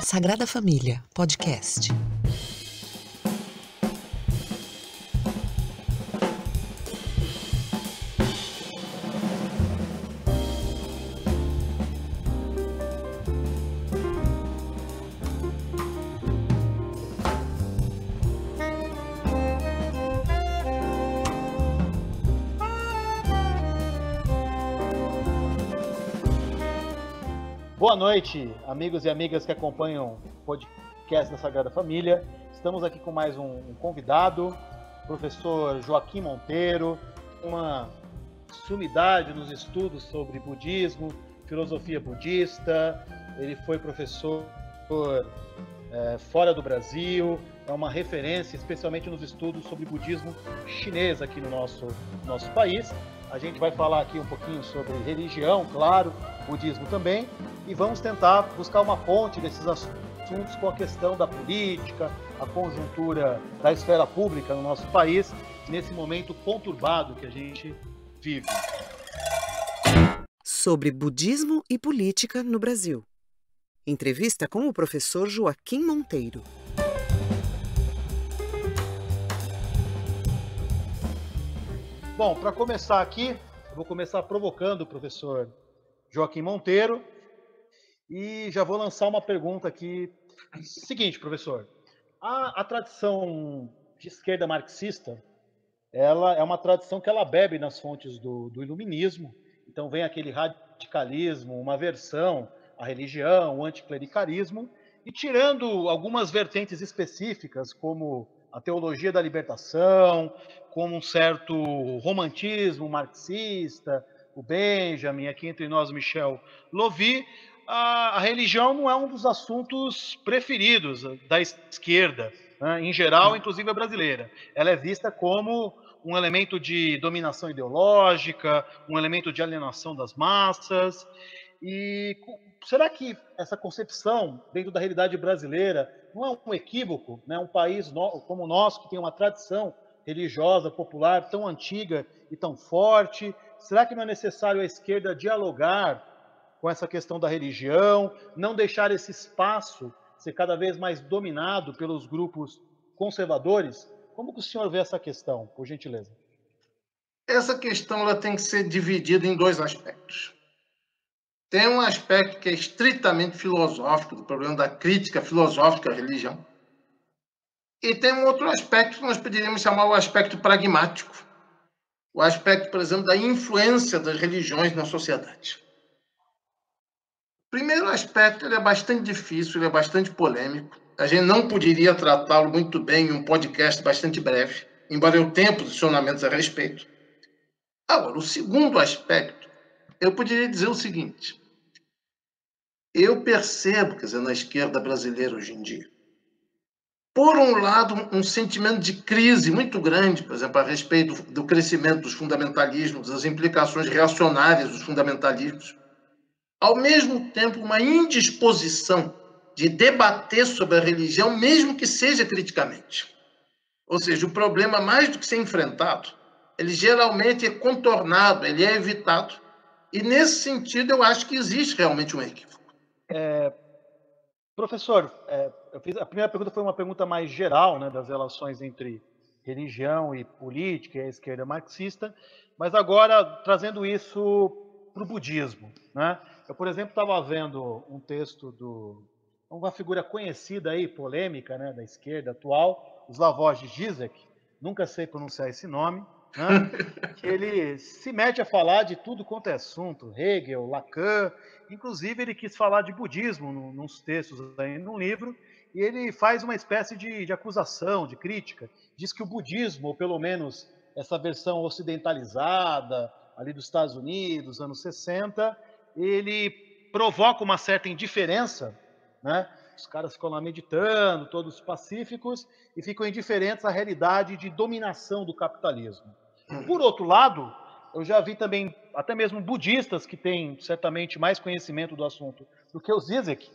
Sagrada Família, podcast. Boa noite, amigos e amigas que acompanham o podcast da Sagrada Família. Estamos aqui com mais um convidado, o professor Joaquim Monteiro, uma sumidade nos estudos sobre budismo, filosofia budista. Ele foi professor fora do Brasil, é uma referência, especialmente nos estudos sobre budismo chinês aqui no nosso país. A gente vai falar aqui um pouquinho sobre religião, claro, budismo também, e vamos tentar buscar uma ponte desses assuntos com a questão da política, a conjuntura da esfera pública no nosso país, nesse momento conturbado que a gente vive. Sobre budismo e política no Brasil. Entrevista com o professor Joaquim Monteiro. Bom, para começar aqui, eu vou começar provocando o professor Joaquim Monteiro e já vou lançar uma pergunta aqui. Seguinte, professor, a tradição de esquerda marxista, ela é uma tradição que ela bebe nas fontes do iluminismo, então vem aquele radicalismo, uma aversão à religião, o anticlericalismo, e tirando algumas vertentes específicas, como a teologia da libertação, como um certo romantismo marxista, o Benjamin, aqui entre nós Michel Lovy, a religião não é um dos assuntos preferidos da esquerda, né, em geral, inclusive a brasileira. Ela é vista como um elemento de dominação ideológica, um elemento de alienação das massas. E será que essa concepção, dentro da realidade brasileira, não é um equívoco, né? Um país como o nosso, que tem uma tradição religiosa, popular, tão antiga e tão forte? Será que não é necessário a esquerda dialogar com essa questão da religião, não deixar esse espaço ser cada vez mais dominado pelos grupos conservadores? Como que o senhor vê essa questão, por gentileza? Essa questão ela tem que ser dividida em dois aspectos. Tem um aspecto que é estritamente filosófico, do problema da crítica filosófica à religião. E tem um outro aspecto que nós poderíamos chamar o aspecto pragmático. O aspecto, por exemplo, da influência das religiões na sociedade. O primeiro aspecto ele é bastante difícil, ele é bastante polêmico. A gente não poderia tratá-lo muito bem em um podcast bastante breve, embora eu tenha posicionamentos a respeito. Agora, o segundo aspecto, eu poderia dizer o seguinte. Eu percebo, quer dizer, na esquerda brasileira hoje em dia, por um lado, um sentimento de crise muito grande, por exemplo, a respeito do crescimento dos fundamentalismos, das implicações reacionárias dos fundamentalismos. Ao mesmo tempo, uma indisposição de debater sobre a religião, mesmo que seja criticamente. Ou seja, o problema, mais do que ser enfrentado, ele geralmente é contornado, ele é evitado. E, nesse sentido, eu acho que existe realmente um equívoco. Professor, a primeira pergunta foi uma pergunta mais geral, né, das relações entre religião e política e a esquerda marxista, mas agora trazendo isso para o budismo, né? Eu, por exemplo, estava vendo um texto uma figura conhecida aí, polêmica, né, da esquerda atual, Slavoj Žižek, nunca sei pronunciar esse nome, né? Que ele se mete a falar de tudo quanto é assunto, Hegel, Lacan, inclusive ele quis falar de budismo nos textos aí num livro, e ele faz uma espécie de acusação, de crítica, diz que o budismo, ou pelo menos essa versão ocidentalizada, ali dos Estados Unidos, anos 60, ele provoca uma certa indiferença, né? Os caras ficam lá meditando, todos pacíficos, e ficam indiferentes à realidade de dominação do capitalismo. Por outro lado, eu já vi também, até mesmo budistas que têm certamente mais conhecimento do assunto do que o Zizek,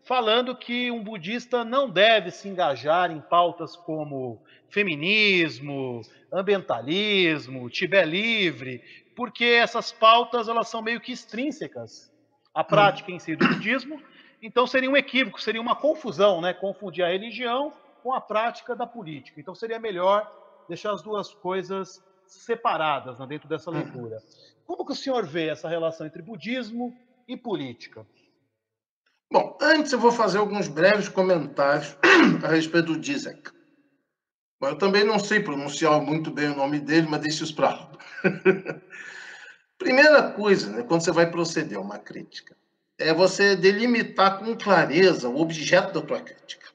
falando que um budista não deve se engajar em pautas como feminismo, ambientalismo, Tibete livre, porque essas pautas elas são meio que extrínsecas à prática em si do budismo. Então seria um equívoco, seria uma confusão, né? Confundir a religião com a prática da política. Então seria melhor deixar as duas coisas separadas, né, dentro dessa leitura. Como que o senhor vê essa relação entre budismo e política? Bom, antes eu vou fazer alguns breves comentários a respeito do Zizek. Eu também não sei pronunciar muito bem o nome dele, mas deixa isso para lá. Primeira coisa, né, quando você vai proceder a uma crítica, é você delimitar com clareza o objeto da tua crítica.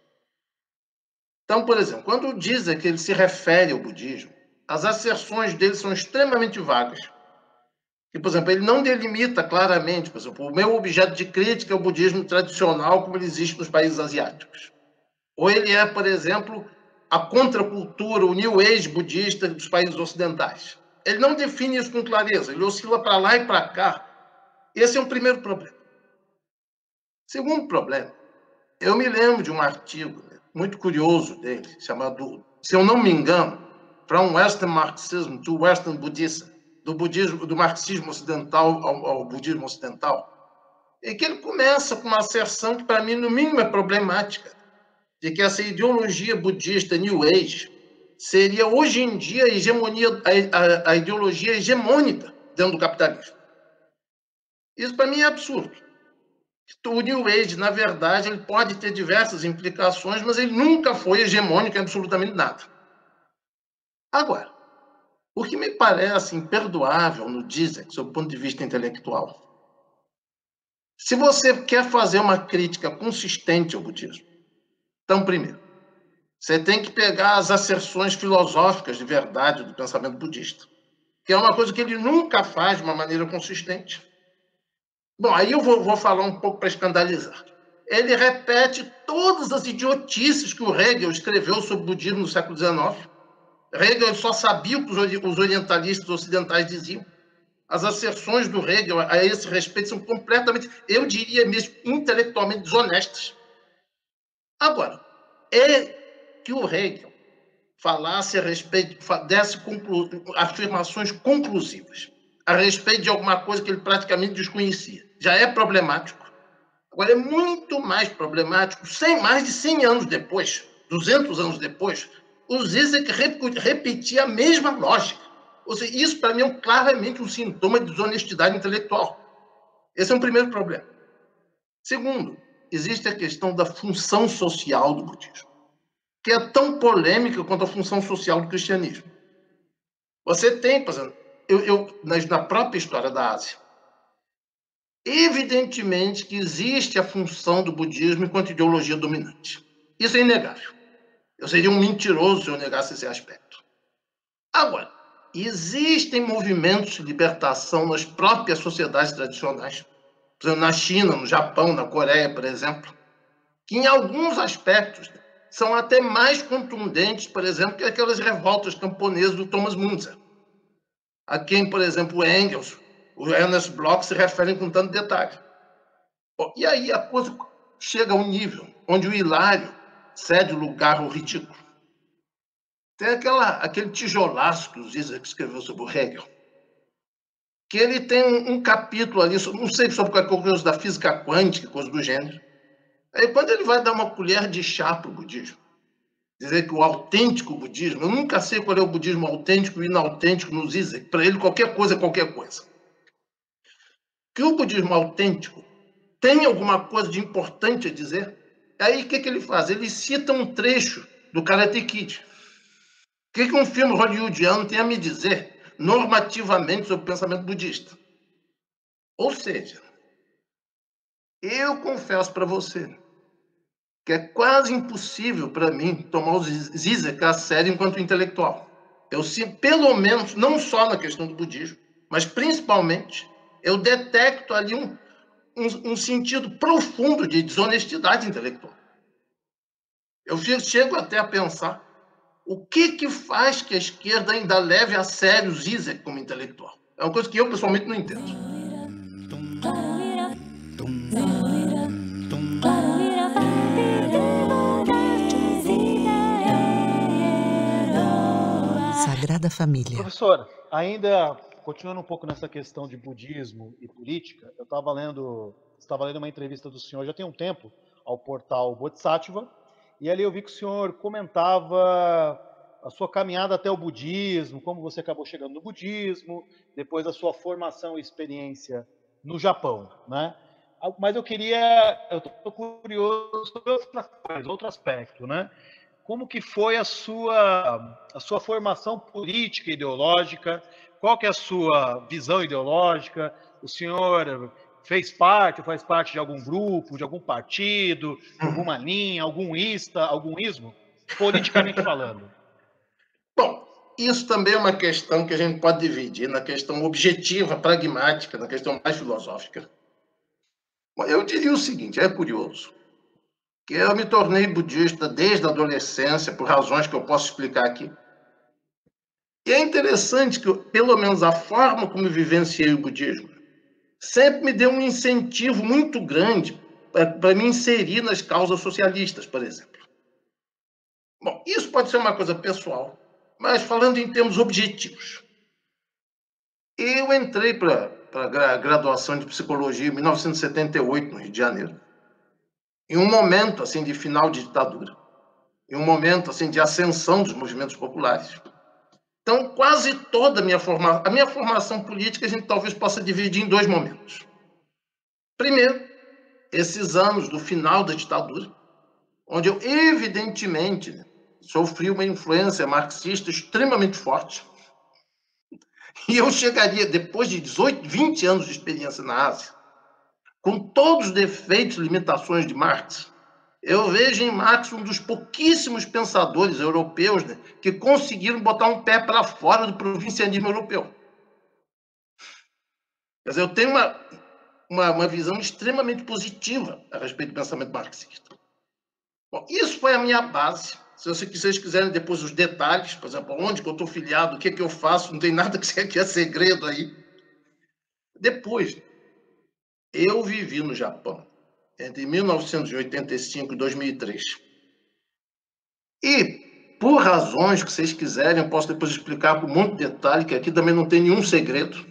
Então, por exemplo, quando Zizek ele se refere ao budismo, as asserções dele são extremamente vagas. E, por exemplo, ele não delimita claramente, por exemplo, o meu objeto de crítica é o budismo tradicional como ele existe nos países asiáticos. Ou ele é, por exemplo, a contracultura, o New Age budista dos países ocidentais. Ele não define isso com clareza, ele oscila para lá e para cá. Esse é um primeiro problema. Segundo problema, eu me lembro de um artigo muito curioso dele, chamado, se eu não me engano, From Western Marxism to Western Buddhism, do marxismo ocidental ao budismo ocidental, em que ele começa com uma asserção que, para mim, no mínimo, é problemática, de que essa ideologia budista New Age seria, hoje em dia, a ideologia hegemônica dentro do capitalismo. Isso, para mim, é absurdo. O New Age, na verdade, ele pode ter diversas implicações, mas ele nunca foi hegemônico em absolutamente nada. Agora, o que me parece imperdoável no Zizek, sob o ponto de vista intelectual, se você quer fazer uma crítica consistente ao budismo, então, primeiro, você tem que pegar as asserções filosóficas de verdade do pensamento budista, que é uma coisa que ele nunca faz de uma maneira consistente. Bom, aí eu vou falar um pouco para escandalizar. Ele repete todas as idiotices que o Hegel escreveu sobre o budismo no século XIX. Hegel só sabia o que os orientalistas ocidentais diziam. As asserções do Hegel a esse respeito são completamente, eu diria mesmo, intelectualmente desonestas. Agora, é que o Hegel falasse a respeito, desse afirmações conclusivas a respeito de alguma coisa que ele praticamente desconhecia. Já é problemático. Agora, é muito mais problemático, mais de 100 anos depois, 200 anos depois, o Zizek repetia a mesma lógica. Ou seja, isso, para mim, é claramente um sintoma de desonestidade intelectual. Esse é um primeiro problema. Segundo, existe a questão da função social do budismo, que é tão polêmica quanto a função social do cristianismo. Você tem, por exemplo, na própria história da Ásia, evidentemente que existe a função do budismo enquanto ideologia dominante. Isso é inegável. Eu seria um mentiroso se eu negasse esse aspecto. Agora, existem movimentos de libertação nas próprias sociedades tradicionais, por exemplo, na China, no Japão, na Coreia, por exemplo, que em alguns aspectos são até mais contundentes, por exemplo, que aquelas revoltas camponesas do Thomas Müntzer, a quem, por exemplo, o Engels, o Ernest Bloch se referem com tanto detalhe. Bom, e aí a coisa chega a um nível onde o hilário cede o lugar ao ridículo. Tem aquele tijolaço que o Zizek escreveu sobre o Hegel, que ele tem um capítulo ali, não sei sobre qualquer coisa da física quântica, coisa do gênero. Aí quando ele vai dar uma colher de chá para o budismo, dizer que o autêntico budismo, eu nunca sei qual é o budismo autêntico e inautêntico no Zizek, para ele qualquer coisa é qualquer coisa. Que o budismo autêntico tem alguma coisa de importante a dizer, aí o que ele faz? Ele cita um trecho do Karate Kid. O que um filme hollywoodiano tem a me dizer normativamente sobre o pensamento budista? Ou seja, eu confesso para você que é quase impossível para mim tomar o Zizek a sério enquanto intelectual. Eu, pelo menos, não só na questão do budismo, mas principalmente, eu detecto ali um sentido profundo de desonestidade intelectual. Eu chego até a pensar o que faz que a esquerda ainda leve a sério o Zizek como intelectual. É uma coisa que eu, pessoalmente, não entendo. Sagrada Família. Professor, ainda continuando um pouco nessa questão de budismo e política, eu estava lendo uma entrevista do senhor já tem um tempo ao portal Bodhisattva, e ali eu vi que o senhor comentava a sua caminhada até o budismo, como você acabou chegando no budismo, depois a sua formação e experiência no Japão, né? Mas eu estou curioso sobre outra coisa, outro aspecto, né? Como que foi a sua formação política e ideológica? Qual que é a sua visão ideológica? O senhor faz parte de algum grupo, de algum partido, de alguma linha, algum ismo, politicamente falando? Bom, isso também é uma questão que a gente pode dividir na questão objetiva, pragmática, na questão mais filosófica. Bom, eu diria o seguinte, é curioso, que eu me tornei budista desde a adolescência, por razões que eu posso explicar aqui. E é interessante que, pelo menos, a forma como eu vivenciei o budismo sempre me deu um incentivo muito grande para me inserir nas causas socialistas, por exemplo. Bom, isso pode ser uma coisa pessoal, mas falando em termos objetivos. Eu entrei para a graduação de psicologia em 1978, no Rio de Janeiro, em um momento assim de final de ditadura, em um momento assim de ascensão dos movimentos populares. Então, quase toda a minha formação política a gente talvez possa dividir em dois momentos. Primeiro, esses anos do final da ditadura, onde eu evidentemente sofri uma influência marxista extremamente forte. E eu chegaria, depois de 18, 20 anos de experiência na Ásia, com todos os defeitos e limitações de Marx, eu vejo em Marx um dos pouquíssimos pensadores europeus, né, que conseguiram botar um pé para fora do provincianismo europeu. Quer dizer, eu tenho uma visão extremamente positiva a respeito do pensamento marxista. Bom, isso foi a minha base. Se vocês quiserem depois os detalhes, por exemplo, onde que eu estou filiado, o que eu faço, não tem nada que é segredo aí. Depois, eu vivi no Japão entre 1985 e 2003. E, por razões que vocês quiserem, eu posso depois explicar com muito detalhe, que aqui também não tem nenhum segredo,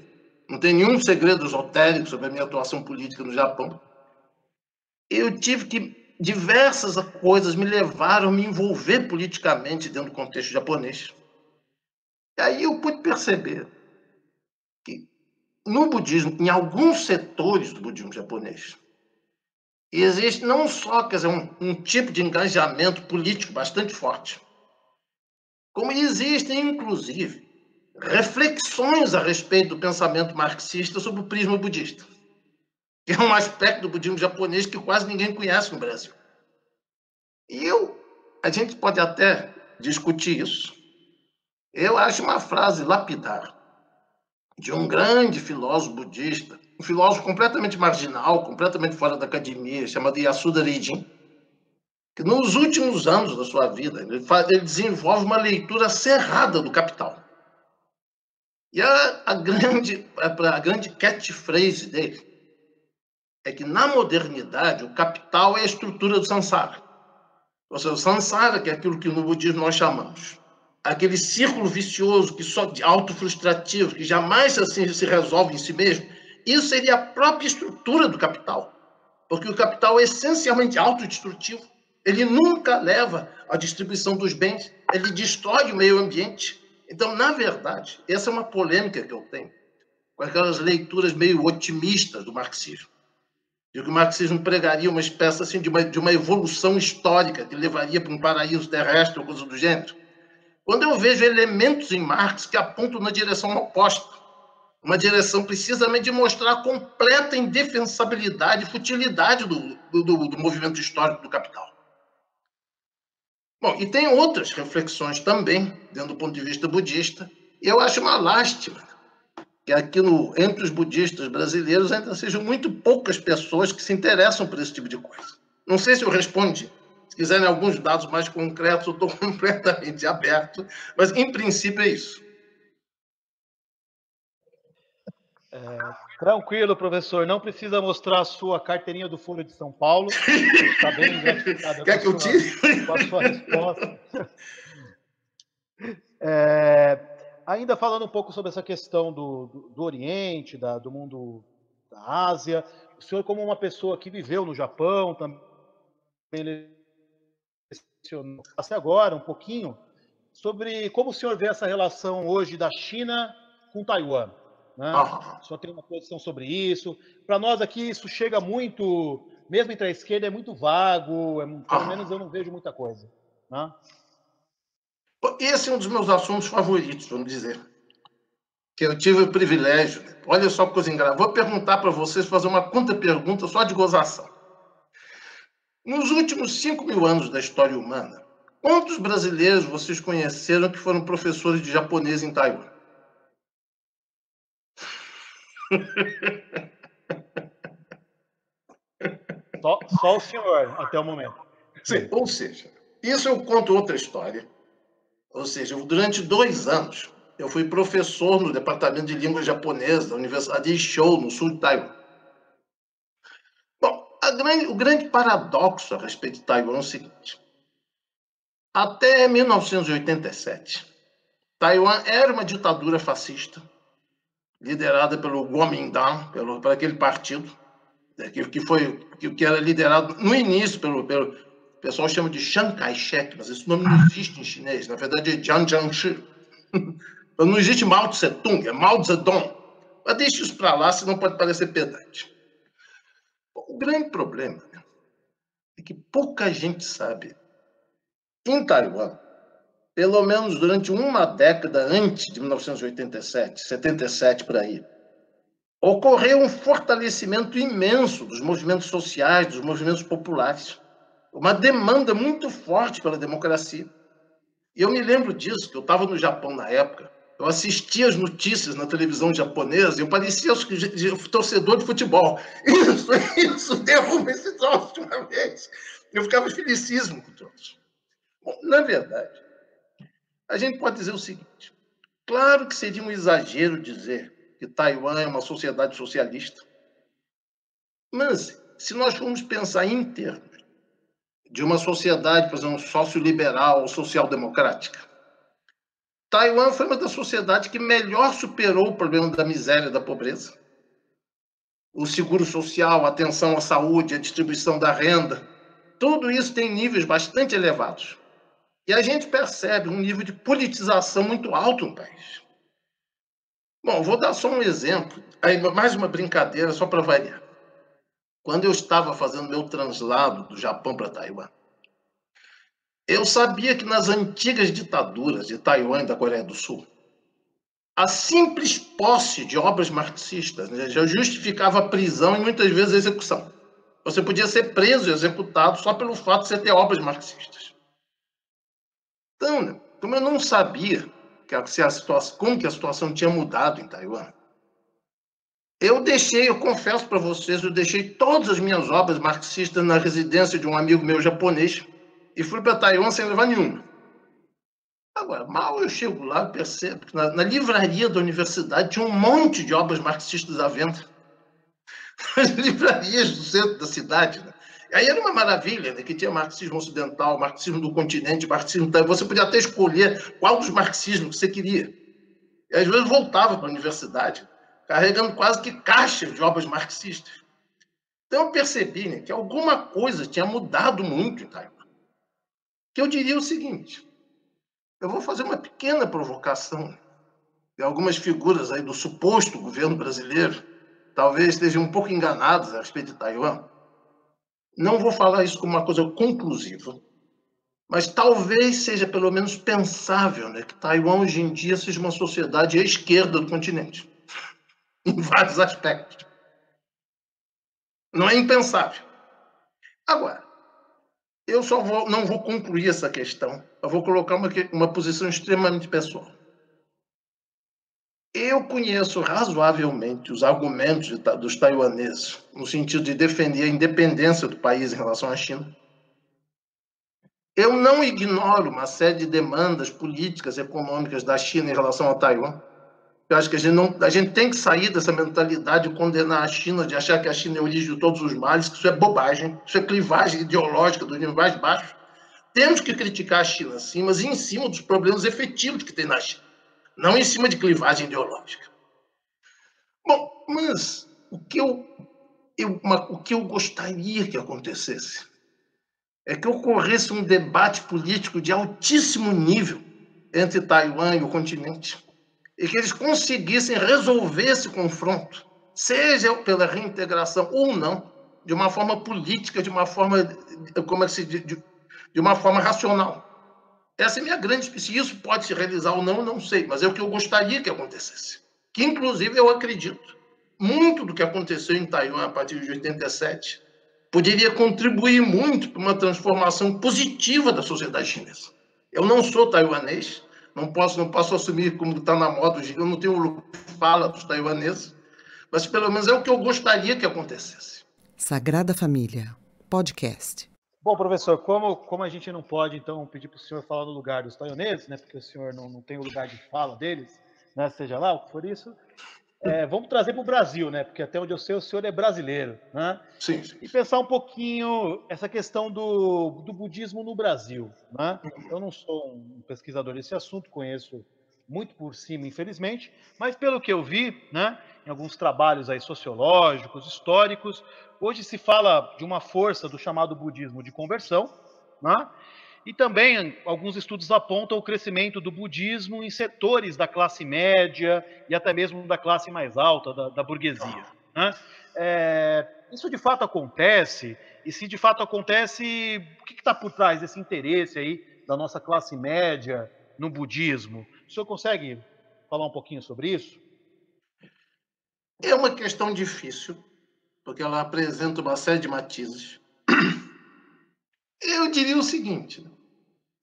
não tem nenhum segredo esotérico sobre a minha atuação política no Japão. Eu tive que diversas coisas me levaram a me envolver politicamente dentro do contexto japonês. E aí eu pude perceber que no budismo, em alguns setores do budismo japonês, existe não só, quer dizer, um tipo de engajamento político bastante forte, como existem, inclusive, reflexões a respeito do pensamento marxista sobre o prisma budista, que é um aspecto do budismo japonês que quase ninguém conhece no Brasil. E a gente pode até discutir isso. Eu acho uma frase lapidar de um grande filósofo budista, um filósofo completamente marginal, completamente fora da academia, chamado Yasuda Reijin, que nos últimos anos da sua vida, ele desenvolve uma leitura cerrada do Capital. E a grande catchphrase dele é que, na modernidade, o capital é a estrutura do samsara. Ou seja, o samsara, que é aquilo que no budismo nós chamamos, aquele círculo vicioso, que só autofrustrativo, que jamais assim se resolve em si mesmo, isso seria a própria estrutura do capital. Porque o capital é essencialmente autodestrutivo. Ele nunca leva à distribuição dos bens, ele destrói o meio ambiente. Então, na verdade, essa é uma polêmica que eu tenho com aquelas leituras meio otimistas do marxismo. De que o marxismo pregaria uma espécie assim, de uma evolução histórica que levaria para um paraíso terrestre ou coisa do gênero. Quando eu vejo elementos em Marx que apontam na direção oposta, uma direção precisamente de mostrar a completa indefensabilidade e futilidade do movimento histórico do capital. Bom, e tem outras reflexões também, dentro do ponto de vista budista, e eu acho uma lástima que aqui entre os budistas brasileiros ainda sejam muito poucas pessoas que se interessam por esse tipo de coisa. Não sei se eu respondi. Se quiserem alguns dados mais concretos, eu estou completamente aberto, mas em princípio é isso. Tranquilo, professor. Não precisa mostrar a sua carteirinha do Folha de São Paulo. Está bem gratificado Quer que eu tire? com a sua resposta. ainda falando um pouco sobre essa questão do Oriente, do mundo da Ásia, o senhor, como uma pessoa que viveu no Japão, também lecionou até agora um pouquinho sobre como o senhor vê essa relação hoje da China com Taiwan, né? Ah, O senhor tem uma posição sobre isso? Para nós aqui isso chega muito, mesmo entre a esquerda, é muito vago, pelo menos eu ah. não vejo muita coisa, né? Esse é um dos meus assuntos favoritos, vamos dizer. Que eu tive o privilégio. Né? Olha só que coisa engraçada. Vou perguntar para vocês, fazer uma contra-pergunta só de gozação. Nos últimos 5.000 anos da história humana, quantos brasileiros vocês conheceram que foram professores de japonês em Taiwan? Só o senhor, até o momento. Sim, ou seja, isso eu conto outra história. Ou seja, durante 2 anos, eu fui professor no departamento de língua japonesa da Universidade de Ishou, no sul de Taiwan. Bom, o grande paradoxo a respeito de Taiwan é o seguinte. Até 1987, Taiwan era uma ditadura fascista, liderada pelo Kuomintang, por aquele partido, que era liderado no início pelo o pessoal chama de Chiang Kai-shek, mas esse nome não existe em chinês, na verdade é Jiang Jiangshi. Não existe Mao Tse-tung, é Mao Zedong. Mas deixa isso para lá, senão pode parecer pedante. O grande problema é que pouca gente sabe. Em Taiwan, pelo menos durante uma década antes de 1987, 77 por aí, ocorreu um fortalecimento imenso dos movimentos sociais, dos movimentos populares. Uma demanda muito forte pela democracia. E eu me lembro disso, que eu estava no Japão na época, eu assistia as notícias na televisão japonesa e eu parecia torcedor de futebol. Isso, derruba esse troço de uma vez. Eu ficava felicíssimo com o troço. Bom, na verdade, a gente pode dizer o seguinte. Claro que seria um exagero dizer que Taiwan é uma sociedade socialista. Mas, se nós formos pensar em termos de uma sociedade, por exemplo, socioliberal ou social-democrática, Taiwan foi uma das sociedades que melhor superou o problema da miséria e da pobreza. O seguro social, a atenção à saúde, a distribuição da renda, tudo isso tem níveis bastante elevados. E a gente percebe um nível de politização muito alto no país. Bom, vou dar só um exemplo, aí mais uma brincadeira só para variar. Quando eu estava fazendo meu translado do Japão para Taiwan, eu sabia que nas antigas ditaduras de Taiwan e da Coreia do Sul, a simples posse de obras marxistas, né, já justificava a prisão e muitas vezes a execução. Você podia ser preso e executado só pelo fato de você ter obras marxistas. Então, né, como eu não sabia como que a situação tinha mudado em Taiwan, eu confesso para vocês, eu deixei todas as minhas obras marxistas na residência de um amigo meu japonês e fui para Taiwan sem levar nenhuma. Agora, mal eu chego lá, percebo que na livraria da universidade tinha um monte de obras marxistas à venda. As livrarias do centro da cidade, né? Aí era uma maravilha, né? Que tinha marxismo ocidental, marxismo do continente, marxismo... Você podia até escolher qual dos marxismos que você queria. E às vezes voltava para a universidade, carregando quase que caixas de obras marxistas. Então eu percebi, né, que alguma coisa tinha mudado muito em Taiwan. Que eu diria o seguinte, eu vou fazer uma pequena provocação. E algumas figuras aí do suposto governo brasileiro talvez estejam um pouco enganadas a respeito de Taiwan. Não vou falar isso como uma coisa conclusiva, mas talvez seja pelo menos pensável, né, que Taiwan hoje em dia seja uma sociedade à esquerda do continente, em vários aspectos. Não é impensável. Agora, eu não vou concluir essa questão, eu vou colocar uma posição extremamente pessoal. Eu conheço razoavelmente os argumentos dos taiwaneses, no sentido de defender a independência do país em relação à China. Eu não ignoro uma série de demandas políticas e econômicas da China em relação a Taiwan. Eu acho que a gente tem que sair dessa mentalidade de condenar a China, de achar que a China é a origem de todos os males, que isso é bobagem, isso é clivagem ideológica do nível mais baixo. Temos que criticar a China, sim, mas em cima dos problemas efetivos que tem na China. não em cima de clivagem ideológica. Bom, mas o que eu gostaria que acontecesse é que ocorresse um debate político de altíssimo nível entre Taiwan e o continente, e que eles conseguissem resolver esse confronto, seja pela reintegração ou não, de uma forma política, de uma forma, como é que se diz, de uma forma racional. Essa é a minha grande. Se isso pode se realizar ou não, não sei, mas é o que eu gostaria que acontecesse. Que, inclusive, eu acredito, muito do que aconteceu em Taiwan a partir de 87 poderia contribuir muito para uma transformação positiva da sociedade chinesa. Eu não sou taiwanês, não posso assumir como está na moda, eu não tenho fala dos taiwaneses, mas pelo menos é o que eu gostaria que acontecesse. Sagrada Família, podcast. Bom, professor, como a gente não pode, então, pedir para o senhor falar no lugar dos taiwaneses, né, porque o senhor não tem o lugar de fala deles, né, seja lá o que for isso, vamos trazer para o Brasil, né, porque até onde eu sei o senhor é brasileiro, né, Sim. e pensar um pouquinho essa questão do budismo no Brasil, né. Eu não sou um pesquisador desse assunto, conheço muito por cima, infelizmente, mas pelo que eu vi, né, em alguns trabalhos aí sociológicos, históricos, hoje se fala de uma força do chamado budismo de conversão, né? E também alguns estudos apontam o crescimento do budismo em setores da classe média e até mesmo da classe mais alta, da burguesia, né? Isso de fato acontece? E se de fato acontece, o que está por trás desse interesse aí da nossa classe média no budismo? O senhor consegue falar um pouquinho sobre isso? É uma questão difícil, porque ela apresenta uma série de matizes. Eu diria o seguinte: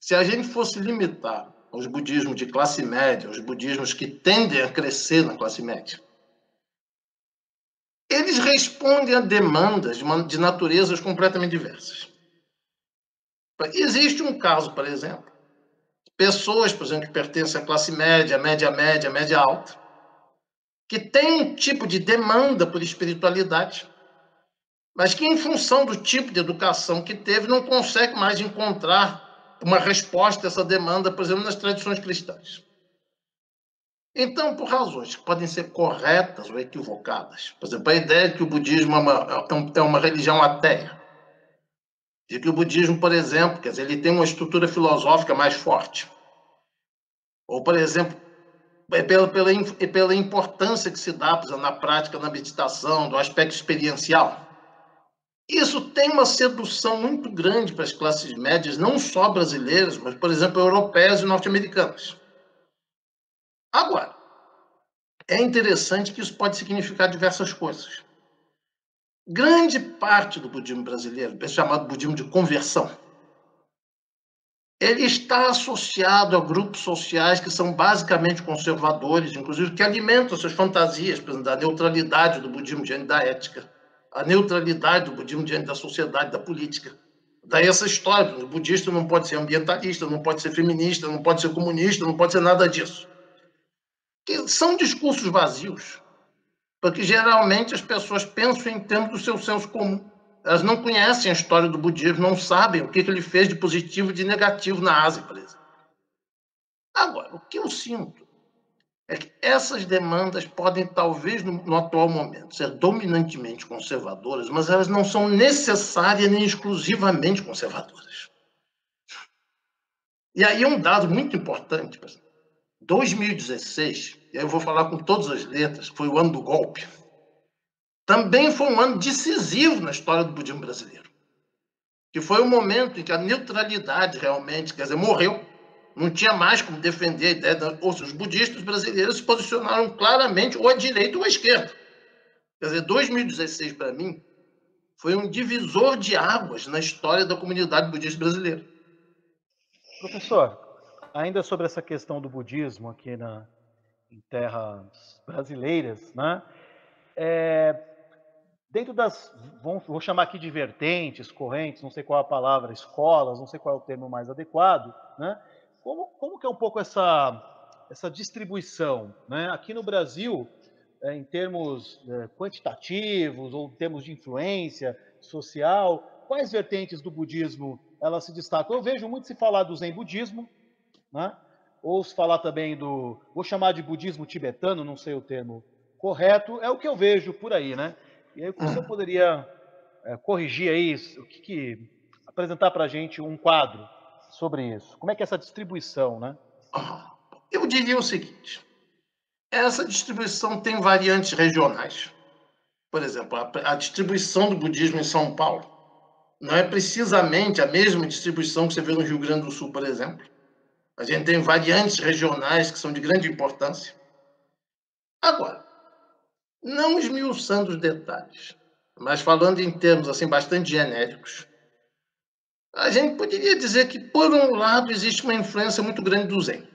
se a gente fosse limitar aos budismos de classe média, aos budismos que tendem a crescer na classe média, eles respondem a demandas de naturezas completamente diversas. Existe um caso, por exemplo, pessoas, por exemplo, que pertencem à classe média, média média, média alta, que têm um tipo de demanda por espiritualidade, mas que, em função do tipo de educação que teve, não consegue mais encontrar uma resposta a essa demanda, por exemplo, nas tradições cristãs. Então, por razões que podem ser corretas ou equivocadas, por exemplo, a ideia de que o budismo é uma religião ateia, de que o budismo, por exemplo, quer dizer, ele tem uma estrutura filosófica mais forte, ou, por exemplo, pela importância que se dá, por exemplo, na prática, na meditação, do aspecto experiencial. Isso tem uma sedução muito grande para as classes médias, não só brasileiras, mas, por exemplo, europeias e norte-americanas. Agora, é interessante que isso pode significar diversas coisas. Grande parte do budismo brasileiro, é chamado budismo de conversão, ele está associado a grupos sociais que são basicamente conservadores, inclusive que alimentam suas fantasias, por exemplo, da neutralidade do budismo diante da ética, a neutralidade do budismo diante da sociedade, da política. Daí essa história, o budista não pode ser ambientalista, não pode ser feminista, não pode ser comunista, não pode ser nada disso. Que são discursos vazios, porque geralmente as pessoas pensam em termos do seu senso comum. Elas não conhecem a história do budismo, não sabem o que ele fez de positivo e de negativo na Ásia, por exemplo. Agora, o que eu sinto é que essas demandas podem, talvez, no atual momento, ser dominantemente conservadoras, mas elas não são necessarias nem exclusivamente conservadoras. E aí um dado muito importante, por exemplo, 2016, e aí eu vou falar com todas as letras, foi o ano do golpe, também foi um ano decisivo na história do budismo brasileiro. Que foi o momento em que a neutralidade realmente, quer dizer, morreu. Não tinha mais como defender a ideia, ou seja, os budistas brasileiros se posicionaram claramente ou à direita ou à esquerda. Quer dizer, 2016, para mim, foi um divisor de águas na história da comunidade budista brasileira. Professor, ainda sobre essa questão do budismo aqui em terras brasileiras, né? Dentro das, vou chamar aqui de vertentes, correntes, não sei qual é a palavra, escolas, não sei qual é o termo mais adequado, né? Como que é um pouco essa distribuição, né? Aqui no Brasil, em termos quantitativos ou em termos de influência social, quais vertentes do budismo elas se destacam? Eu vejo muito se falar do Zen budismo, né? ou se falar também do, vou chamar de budismo tibetano, não sei o termo correto, é o que eu vejo por aí, né? E aí o professor poderia corrigir aí, apresentar para a gente um quadro sobre isso. Como é que é essa distribuição, né? Eu diria o seguinte: essa distribuição tem variantes regionais. Por exemplo, a distribuição do budismo em São Paulo não é precisamente a mesma distribuição que você vê no Rio Grande do Sul, por exemplo. A gente tem variantes regionais que são de grande importância. Agora, não esmiuçando os detalhes, mas falando em termos assim bastante genéricos, a gente poderia dizer que, por um lado, existe uma influência muito grande do Zen.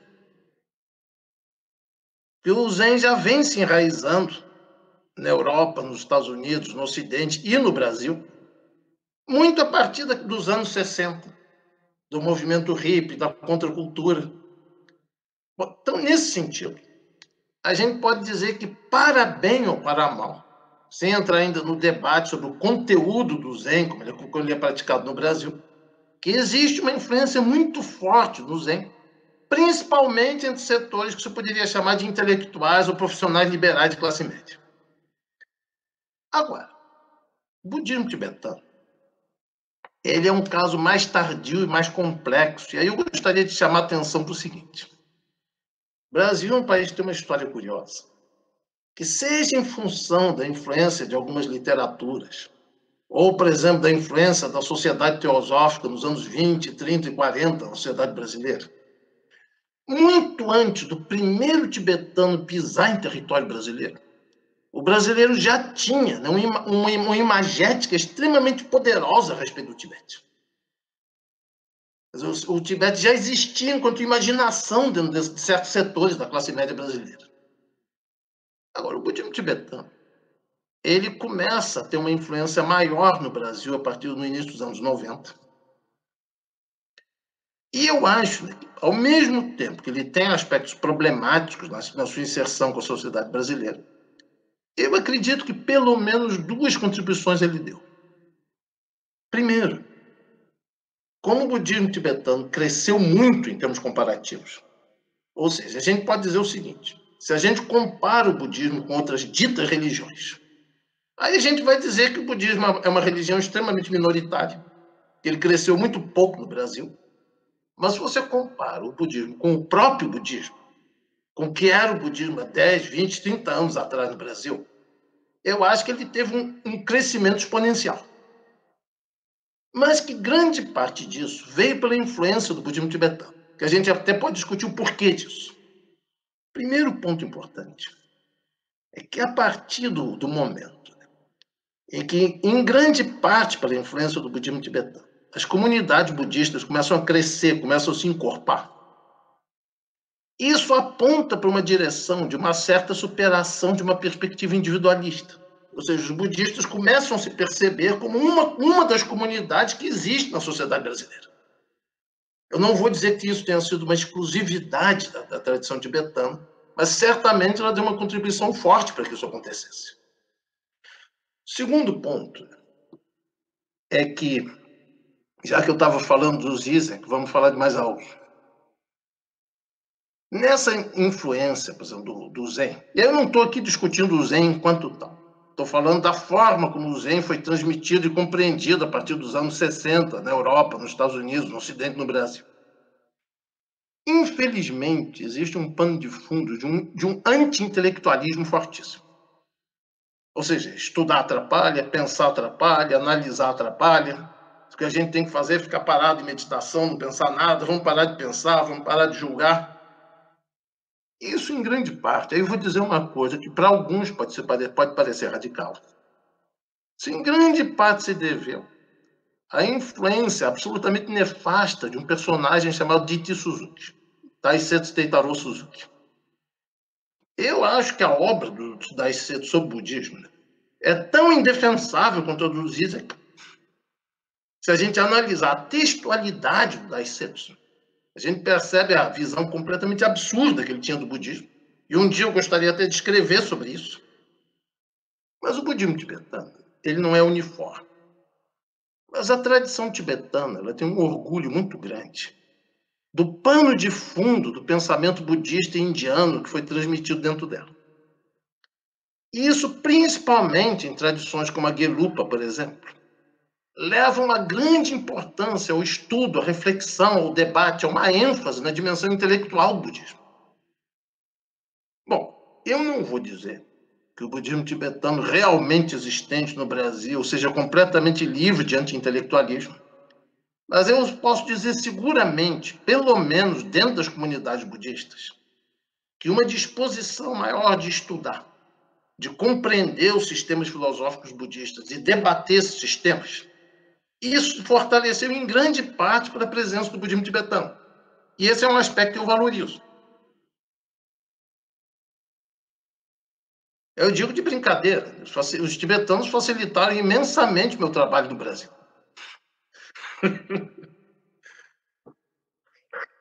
E o Zen já vem se enraizando na Europa, nos Estados Unidos, no Ocidente e no Brasil, muito a partir dos anos 60, do movimento hippie, da contracultura. Então, nesse sentido, a gente pode dizer que, para bem ou para mal, sem entrar ainda no debate sobre o conteúdo do Zen, como ele é praticado no Brasil, que existe uma influência muito forte no Zen, principalmente entre setores que você poderia chamar de intelectuais ou profissionais liberais de classe média. Agora, o budismo tibetano, ele é um caso mais tardio e mais complexo. E aí eu gostaria de chamar a atenção para o seguinte: o Brasil é um país que tem uma história curiosa, que seja em função da influência de algumas literaturas, ou, por exemplo, da influência da sociedade teosófica nos anos 20, 30 e 40 na sociedade brasileira, muito antes do primeiro tibetano pisar em território brasileiro, o brasileiro já tinha, né, uma imagética extremamente poderosa a respeito do Tibete. O Tibete já existia enquanto imaginação dentro de certos setores da classe média brasileira. Agora, o budismo tibetano, ele começa a ter uma influência maior no Brasil a partir do início dos anos 90. E eu acho, né, que, ao mesmo tempo que ele tem aspectos problemáticos na sua inserção com a sociedade brasileira, eu acredito que pelo menos duas contribuições ele deu. Primeiro, como o budismo tibetano cresceu muito em termos comparativos, ou seja, a gente pode dizer o seguinte: se a gente compara o budismo com outras ditas religiões, aí a gente vai dizer que o budismo é uma religião extremamente minoritária, que ele cresceu muito pouco no Brasil. Mas se você compara o budismo com o próprio budismo, com o que era o budismo há 10, 20, 30 anos atrás no Brasil, eu acho que ele teve um crescimento exponencial. Mas que grande parte disso veio pela influência do budismo tibetano, que a gente até pode discutir o porquê disso. Primeiro ponto importante é que a partir do momento em que, em grande parte pela influência do budismo tibetano, as comunidades budistas começam a crescer, começam a se encorpar, isso aponta para uma direção de uma certa superação de uma perspectiva individualista. Ou seja, os budistas começam a se perceber como uma das comunidades que existe na sociedade brasileira. Eu não vou dizer que isso tenha sido uma exclusividade da tradição tibetana, mas certamente ela deu uma contribuição forte para que isso acontecesse. Segundo ponto é que, já que eu estava falando dos Isaac, vamos falar de mais algo. Nessa influência, por exemplo, do Zen, e eu não estou aqui discutindo o Zen enquanto tal, estou falando da forma como o Zen foi transmitido e compreendido a partir dos anos 60, na Europa, nos Estados Unidos, no Ocidente e no Brasil. Infelizmente, existe um pano de fundo de um anti-intelectualismo fortíssimo. Ou seja, estudar atrapalha, pensar atrapalha, analisar atrapalha. O que a gente tem que fazer é ficar parado em meditação, não pensar nada, vamos parar de pensar, vamos parar de julgar. Isso, em grande parte, aí eu vou dizer uma coisa que para alguns pode parecer radical. Isso, em grande parte, se deveu à influência absolutamente nefasta de um personagem chamado Diti Suzuki, Daisetsu Teitaro Suzuki. Eu acho que a obra do Daisetsu sobre o budismo é tão indefensável quanto a do Zizek. Se a gente analisar a textualidade do Daisetsu, a gente percebe a visão completamente absurda que ele tinha do budismo. E um dia eu gostaria até de escrever sobre isso. Mas o budismo tibetano, ele não é uniforme. Mas a tradição tibetana, ela tem um orgulho muito grande do pano de fundo do pensamento budista e indiano que foi transmitido dentro dela. E isso, principalmente em tradições como a Gelupa, por exemplo, leva uma grande importância ao estudo, à reflexão, ao debate, a uma ênfase na dimensão intelectual do budismo. Bom, eu não vou dizer que o budismo tibetano realmente existente no Brasil seja completamente livre de anti-intelectualismo, mas eu posso dizer seguramente, pelo menos dentro das comunidades budistas, que uma disposição maior de estudar, de compreender os sistemas filosóficos budistas e debater esses sistemas, isso fortaleceu em grande parte pela presença do budismo tibetano. E esse é um aspecto que eu valorizo. Eu digo de brincadeira, os tibetanos facilitaram imensamente meu trabalho no Brasil.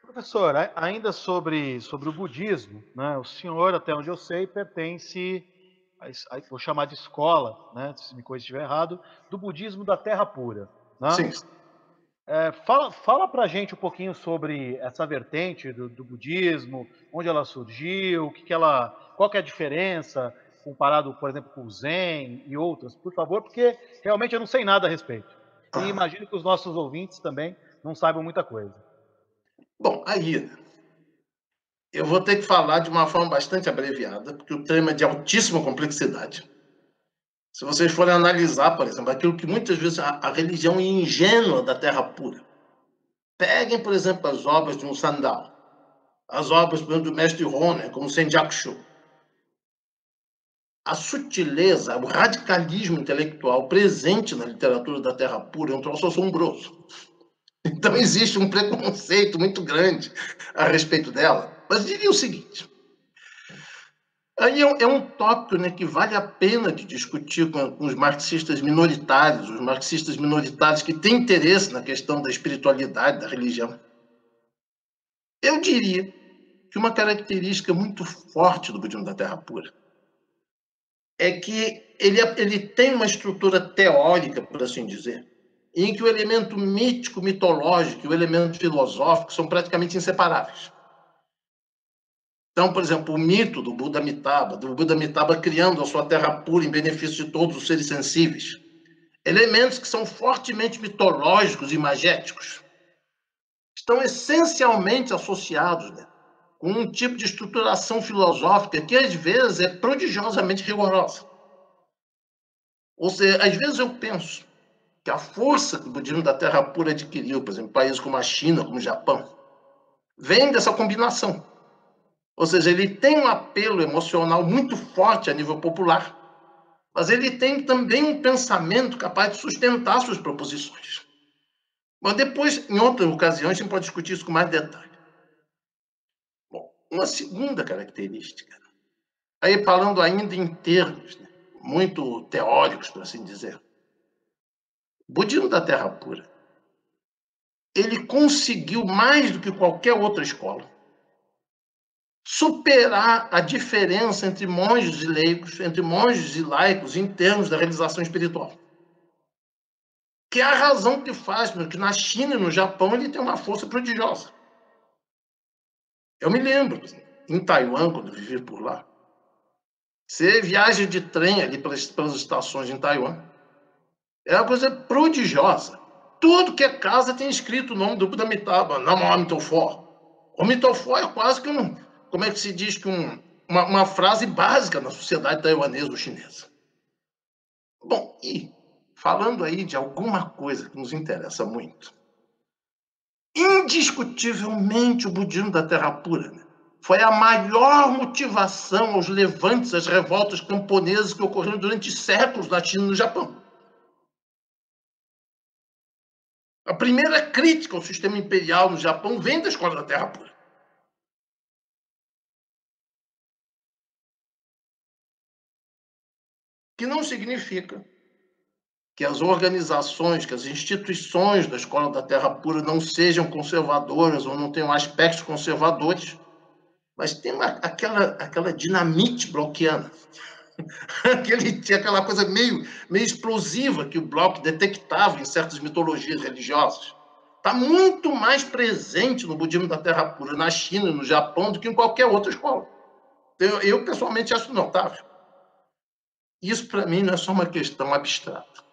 Professor, ainda sobre o budismo, né? O senhor, até onde eu sei, pertence, vou chamar de escola, né? Se me corrija se estiver errado, do budismo da Terra Pura, né? Sim. Fala para a gente um pouquinho sobre essa vertente do budismo, onde ela surgiu, qual que é a diferença comparado, por exemplo, com o Zen e outras, por favor, porque realmente eu não sei nada a respeito. E imagino que os nossos ouvintes também não saibam muita coisa. Bom, aí eu vou ter que falar de uma forma bastante abreviada, porque o tema é de altíssima complexidade. Se vocês forem analisar, por exemplo, aquilo que muitas vezes a religião ingênua da Terra Pura. Peguem, por exemplo, as obras de um Sandal, as obras, por exemplo, do mestre Honen, como Senjakusho. A sutileza, o radicalismo intelectual presente na literatura da Terra Pura é um troço assombroso. Então existe um preconceito muito grande a respeito dela. Mas diria o seguinte, aí é um tópico, né, que vale a pena de discutir com os marxistas minoritários que têm interesse na questão da espiritualidade, da religião. Eu diria que uma característica muito forte do budismo da Terra Pura é que ele tem uma estrutura teórica, por assim dizer, em que o elemento mítico, mitológico e o elemento filosófico são praticamente inseparáveis. Então, por exemplo, o mito do Buda Amitabha criando a sua terra pura em benefício de todos os seres sensíveis. Elementos que são fortemente mitológicos e magéticos. Estão essencialmente associados, né, com um tipo de estruturação filosófica que, às vezes, é prodigiosamente rigorosa. Ou seja, às vezes eu penso que a força que o budismo da Terra Pura adquiriu, por exemplo, em países como a China, como o Japão, vem dessa combinação. Ou seja, ele tem um apelo emocional muito forte a nível popular, mas ele tem também um pensamento capaz de sustentar suas proposições. Mas depois, em outras ocasiões, a gente pode discutir isso com mais detalhe. Bom, uma segunda característica, aí falando ainda em termos, né, muito teóricos, por assim dizer, o budismo da Terra Pura, ele conseguiu, mais do que qualquer outra escola, superar a diferença entre monges e leigos, entre monges e laicos, em termos da realização espiritual. Que é a razão que faz que na China e no Japão ele tem uma força prodigiosa. Eu me lembro, em Taiwan, quando eu vivi por lá, você viaja de trem ali pelas estações em Taiwan, é uma coisa prodigiosa. Tudo que é casa tem escrito o nome do Buda Amitabha, Namo Amitofo. O Amitofo é quase que como é que se diz, que uma frase básica na sociedade taiwanesa ou chinesa. Bom, e falando aí de alguma coisa que nos interessa muito, indiscutivelmente o budismo da Terra Pura, né, foi a maior motivação aos levantes, às revoltas camponesas que ocorreram durante séculos na China e no Japão. A primeira crítica ao sistema imperial no Japão vem da escola da Terra Pura. Que não significa que as organizações, que as instituições da escola da Terra Pura não sejam conservadoras ou não tenham aspectos conservadores, mas tem aquela dinamite bloquiana, aquela coisa meio explosiva que o Bloch detectava em certas mitologias religiosas. Está muito mais presente no budismo da Terra Pura, na China, no Japão, do que em qualquer outra escola. Eu pessoalmente, acho notável. Isso, para mim, não é só uma questão abstrata.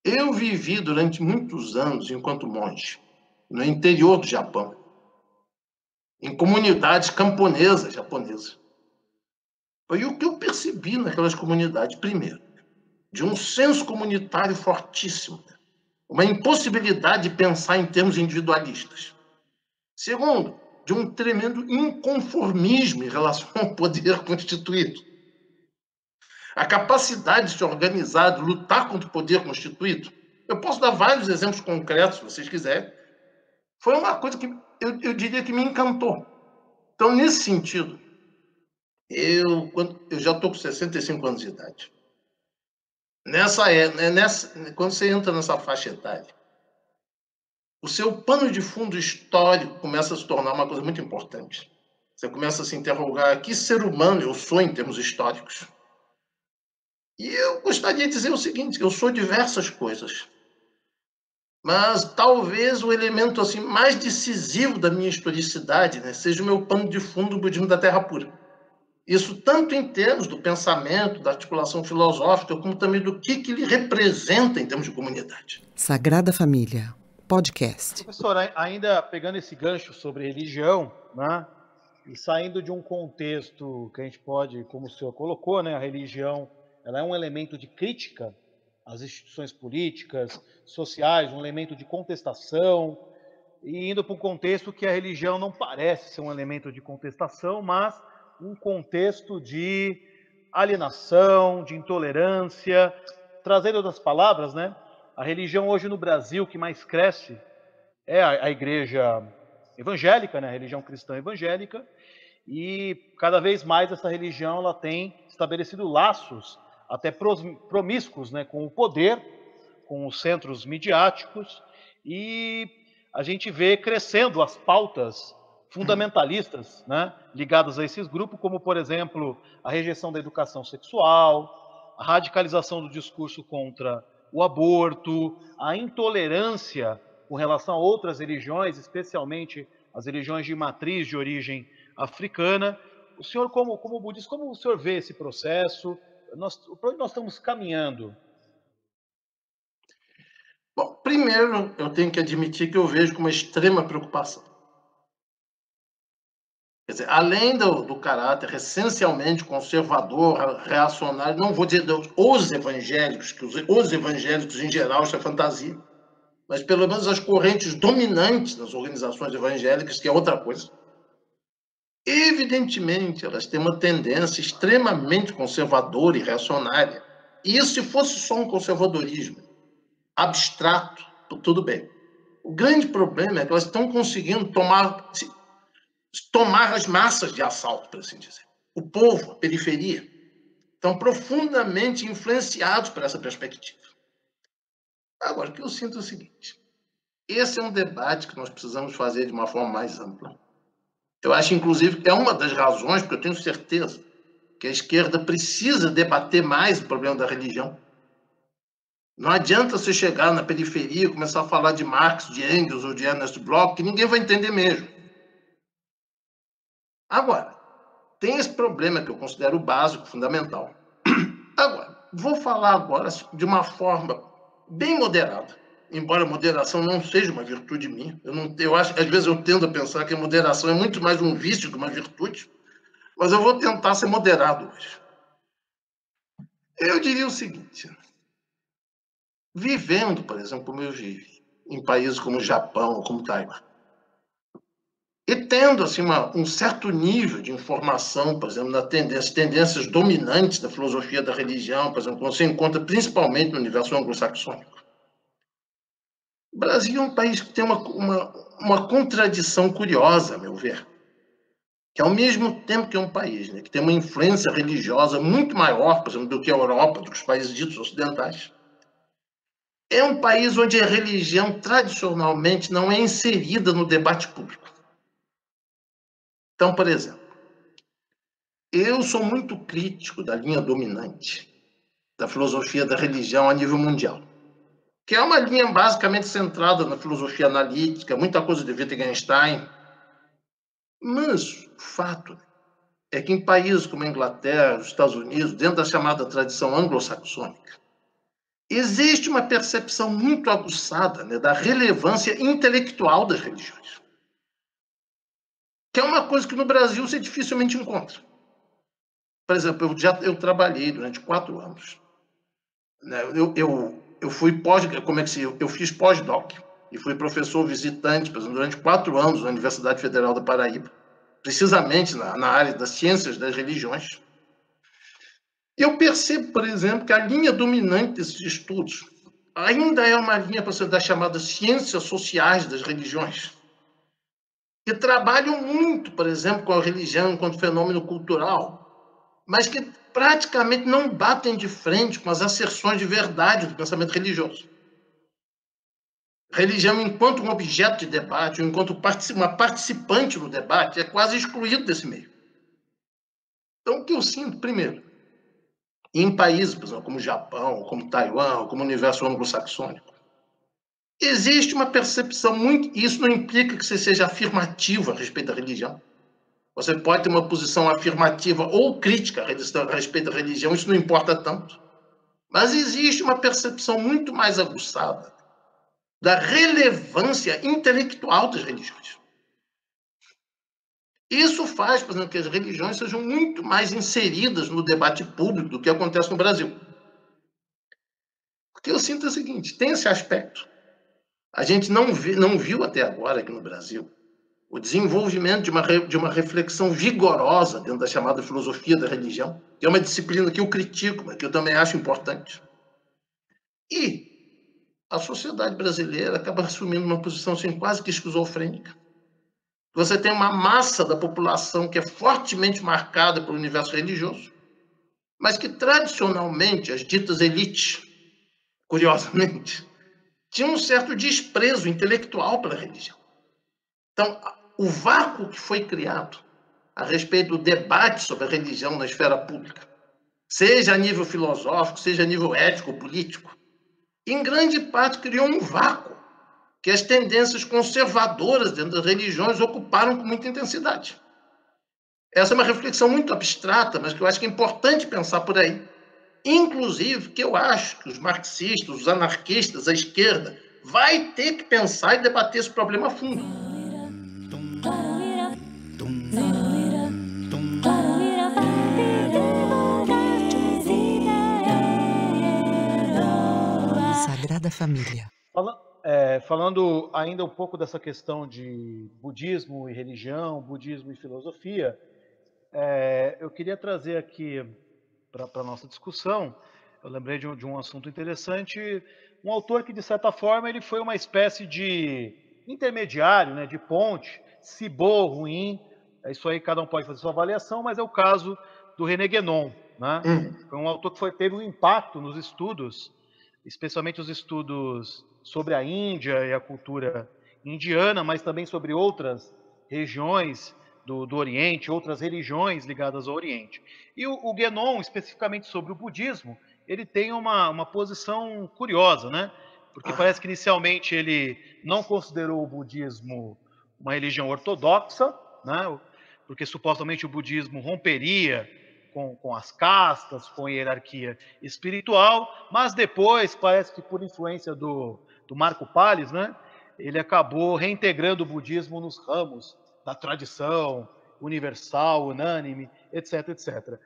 Eu vivi durante muitos anos, enquanto monge, no interior do Japão, em comunidades camponesas japonesas. E o que eu percebi naquelas comunidades, primeiro, de um senso comunitário fortíssimo, uma impossibilidade de pensar em termos individualistas. Segundo, de um tremendo inconformismo em relação ao poder constituído. A capacidade de se organizar, de lutar contra o poder constituído. Eu posso dar vários exemplos concretos, se vocês quiserem. Foi uma coisa que eu diria que me encantou. Então, nesse sentido, eu já estou com 65 anos de idade. Quando você entra nessa faixa etária, o seu pano de fundo histórico começa a se tornar uma coisa muito importante. Você começa a se interrogar: que ser humano eu sou em termos históricos? E eu gostaria de dizer o seguinte: eu sou diversas coisas. Mas talvez o elemento assim, mais decisivo da minha historicidade, né, seja o meu pano de fundo do budismo da Terra Pura. Isso tanto em termos do pensamento, da articulação filosófica, como também do que ele representa em termos de comunidade. Sagrada Família, podcast. Professor, ainda pegando esse gancho sobre religião, né, e saindo de um contexto que a gente pode, como o senhor colocou, né, a religião ela é um elemento de crítica às instituições políticas, sociais, um elemento de contestação, e indo para um contexto que a religião não parece ser um elemento de contestação, mas um contexto de alienação, de intolerância. Trazendo outras palavras, né? A religião hoje no Brasil que mais cresce é a igreja evangélica, né? A religião cristã evangélica, e cada vez mais essa religião ela tem estabelecido laços até promíscuos, né, com o poder, com os centros midiáticos, e a gente vê crescendo as pautas fundamentalistas, né, ligadas a esses grupos, como, por exemplo, a rejeição da educação sexual, a radicalização do discurso contra o aborto, a intolerância com relação a outras religiões, especialmente as religiões de matriz de origem africana. O senhor, como budista, como o senhor vê esse processo? Para onde nós estamos caminhando? Bom, primeiro, eu tenho que admitir que eu vejo com uma extrema preocupação. Quer dizer, além do caráter essencialmente conservador, reacionário, não vou dizer os evangélicos, que os evangélicos em geral, isso é fantasia, mas pelo menos as correntes dominantes das organizações evangélicas, que é outra coisa. Evidentemente, elas têm uma tendência extremamente conservadora e reacionária. E isso, se fosse só um conservadorismo abstrato, tudo bem. O grande problema é que elas estão conseguindo tomar as massas de assalto, por assim dizer. O povo, a periferia, estão profundamente influenciados por essa perspectiva. Agora, o que eu sinto é o seguinte: esse é um debate que nós precisamos fazer de uma forma mais ampla. Eu acho, inclusive, que é uma das razões, porque eu tenho certeza que a esquerda precisa debater mais o problema da religião. Não adianta você chegar na periferia e começar a falar de Marx, de Engels ou de Ernst Bloch, que ninguém vai entender mesmo. Agora, tem esse problema que eu considero básico, fundamental. Agora, vou falar agora de uma forma bem moderada, embora a moderação não seja uma virtude minha. Eu acho, às vezes eu tendo a pensar que a moderação é muito mais um vício que uma virtude, mas eu vou tentar ser moderado hoje. Eu diria o seguinte: vivendo, por exemplo, como eu vivi, em países como o Japão, como Taiwan, e tendo assim, um certo nível de informação, por exemplo, nas tendências dominantes da filosofia da religião, por exemplo, que você encontra principalmente no universo anglo-saxônico. O Brasil é um país que tem uma contradição curiosa, a meu ver, que ao mesmo tempo que é um país, né, que tem uma influência religiosa muito maior, por exemplo, do que a Europa, do que os países ditos ocidentais, é um país onde a religião tradicionalmente não é inserida no debate público. Então, por exemplo, eu sou muito crítico da linha dominante da filosofia da religião a nível mundial. que é uma linha basicamente centrada na filosofia analítica, muita coisa de Wittgenstein. Mas o fato é que em países como a Inglaterra, os Estados Unidos, dentro da chamada tradição anglo-saxônica, existe uma percepção muito aguçada, né, da relevância intelectual das religiões, que é uma coisa que no Brasil você dificilmente encontra. Por exemplo, eu trabalhei durante 4 anos. Né, eu fui eu fiz pós-doc e fui professor visitante, por exemplo, durante 4 anos na Universidade Federal da Paraíba, precisamente na área das ciências das religiões. Eu percebo, por exemplo, que a linha dominante desses estudos ainda é uma linha das chamadas ciências sociais das religiões, que trabalham muito, por exemplo, com a religião enquanto fenômeno cultural, mas que praticamente não batem de frente com as asserções de verdade do pensamento religioso. Religião, enquanto um objeto de debate, ou enquanto uma participante no debate, é quase excluído desse meio. Então, o que eu sinto, primeiro, em países, por exemplo, como o Japão, como Taiwan, como o universo anglo-saxônico, existe uma percepção muito... Isso não implica que você seja afirmativo a respeito da religião. Você pode ter uma posição afirmativa ou crítica a respeito da religião, isso não importa tanto. Mas existe uma percepção muito mais aguçada da relevância intelectual das religiões. Isso faz, por exemplo, que as religiões sejam muito mais inseridas no debate público do que acontece no Brasil. O que eu sinto é o seguinte, tem esse aspecto. A gente não viu até agora aqui no Brasil o desenvolvimento de uma reflexão vigorosa dentro da chamada filosofia da religião, que é uma disciplina que eu critico, mas que eu também acho importante. E a sociedade brasileira acaba assumindo uma posição assim, quase que esquizofrênica. Você tem uma massa da população que é fortemente marcada pelo universo religioso, mas que tradicionalmente as ditas elites, curiosamente, tinham um certo desprezo intelectual pela religião. Então, o vácuo que foi criado a respeito do debate sobre a religião na esfera pública, seja a nível filosófico, seja a nível ético, político, em grande parte criou um vácuo que as tendências conservadoras dentro das religiões ocuparam com muita intensidade. Essa é uma reflexão muito abstrata, mas que eu acho que é importante pensar por aí. Inclusive, que eu acho que os marxistas, os anarquistas, a esquerda, vai ter que pensar e debater esse problema a fundo. Sagrada Família. Falando ainda um pouco dessa questão de budismo e religião, budismo e filosofia, eu queria trazer aqui para a nossa discussão, eu lembrei de um assunto interessante, um autor que, de certa forma, ele foi uma espécie de intermediário, né, de ponte, se bom ou ruim, isso aí cada um pode fazer sua avaliação, mas é o caso do René Guénon, né? Foi um autor que teve um impacto nos estudos, especialmente os estudos sobre a Índia e a cultura indiana, mas também sobre outras regiões do Oriente, outras religiões ligadas ao Oriente. E o Guénon, especificamente sobre o budismo, ele tem uma posição curiosa, né? Porque parece que inicialmente ele não considerou o budismo uma religião ortodoxa, né? Porque supostamente o budismo romperia com as castas, com a hierarquia espiritual, mas depois, parece que por influência do Marco Palles, né? Ele acabou reintegrando o budismo nos ramos da tradição universal, unânime, etc, etc.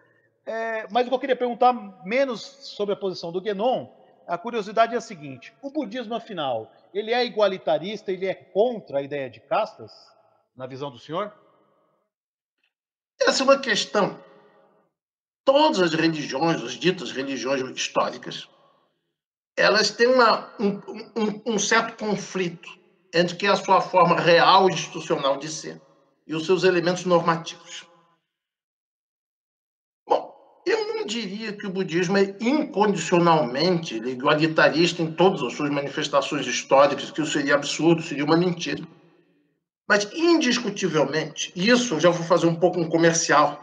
Mas o que eu queria perguntar, menos sobre a posição do Guénon, a curiosidade é a seguinte, o budismo, afinal, ele é igualitarista, ele é contra a ideia de castas, na visão do senhor? Essa é uma questão. Todas as religiões, as ditas religiões históricas, elas têm um certo conflito entre que é a sua forma real e institucional de ser e os seus elementos normativos. Bom, eu não diria que o budismo é incondicionalmente igualitarista em todas as suas manifestações históricas, que isso seria absurdo, seria uma mentira. Mas, indiscutivelmente, isso eu já vou fazer um pouco um comercial.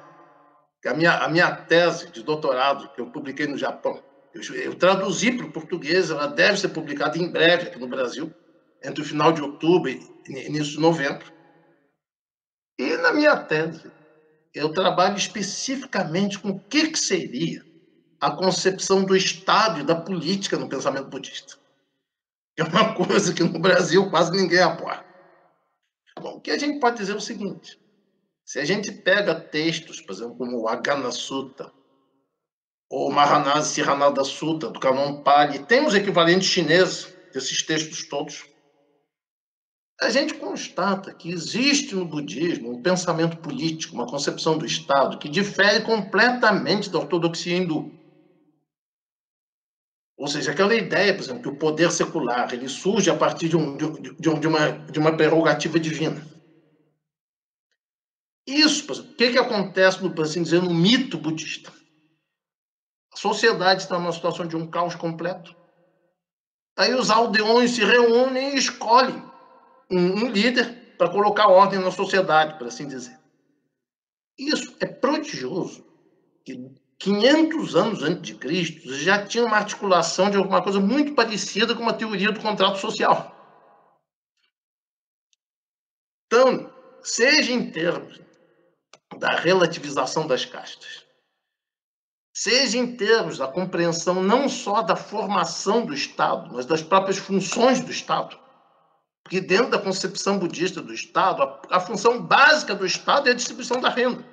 A minha tese de doutorado, que eu publiquei no Japão, Eu traduzi para o português, ela deve ser publicada em breve aqui no Brasil, entre o final de outubro e início de novembro. E na minha tese, eu trabalho especificamente com o que seria a concepção do Estado e da política no pensamento budista. É uma coisa que no Brasil quase ninguém apoia. Bom, o que a gente pode dizer é o seguinte: se a gente pega textos, por exemplo, como o Agana Sutta, ou Mahanasi Sihanada Sutta, do Canon Pali, tem os equivalentes chineses desses textos todos, a gente constata que existe no budismo um pensamento político, uma concepção do Estado que difere completamente da ortodoxia hindu. Ou seja, aquela ideia, por exemplo, que o poder secular ele surge a partir de uma prerrogativa divina. Isso, por exemplo, o que acontece, por assim dizer, no mito budista? A sociedade está numa situação de um caos completo. Aí os aldeões se reúnem e escolhem um líder para colocar ordem na sociedade, por assim dizer. Isso é prodigioso. Que 500 anos antes de Cristo já tinha uma articulação de alguma coisa muito parecida com uma teoria do contrato social. Então, seja em termos da relativização das castas, seja em termos da compreensão não só da formação do Estado, mas das próprias funções do Estado. Porque dentro da concepção budista do Estado, a função básica do Estado é a distribuição da renda.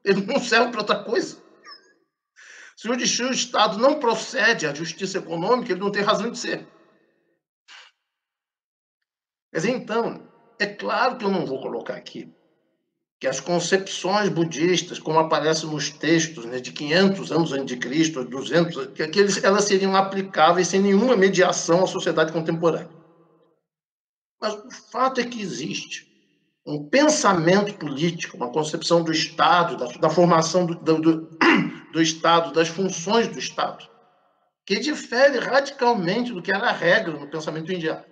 Ele não serve para outra coisa. Se o Estado não procede à justiça econômica, ele não tem razão de ser. Mas então, é claro que eu não vou colocar aqui que as concepções budistas, como aparecem nos textos, né, de 500 anos antes de Cristo, 200, que elas seriam aplicáveis sem nenhuma mediação à sociedade contemporânea. Mas o fato é que existe um pensamento político, uma concepção do Estado, da formação do Estado, das funções do Estado, que difere radicalmente do que era a regra no pensamento indiano.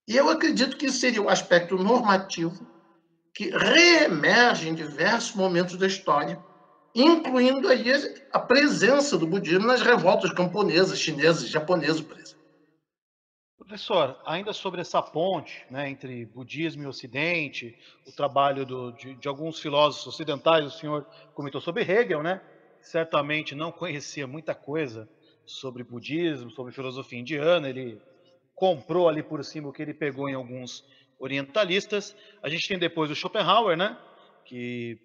E eu acredito que seria o aspecto normativo que reemerge em diversos momentos da história, incluindo aí a presença do budismo nas revoltas camponesas, chinesas e japonesas, por exemplo. Professor, ainda sobre essa ponte, né, entre budismo e ocidente, o trabalho de alguns filósofos ocidentais, o senhor comentou sobre Hegel, né, que certamente não conhecia muita coisa sobre budismo, sobre filosofia indiana, ele comprou ali por cima o que ele pegou em alguns orientalistas. A gente tem depois o Schopenhauer, né, que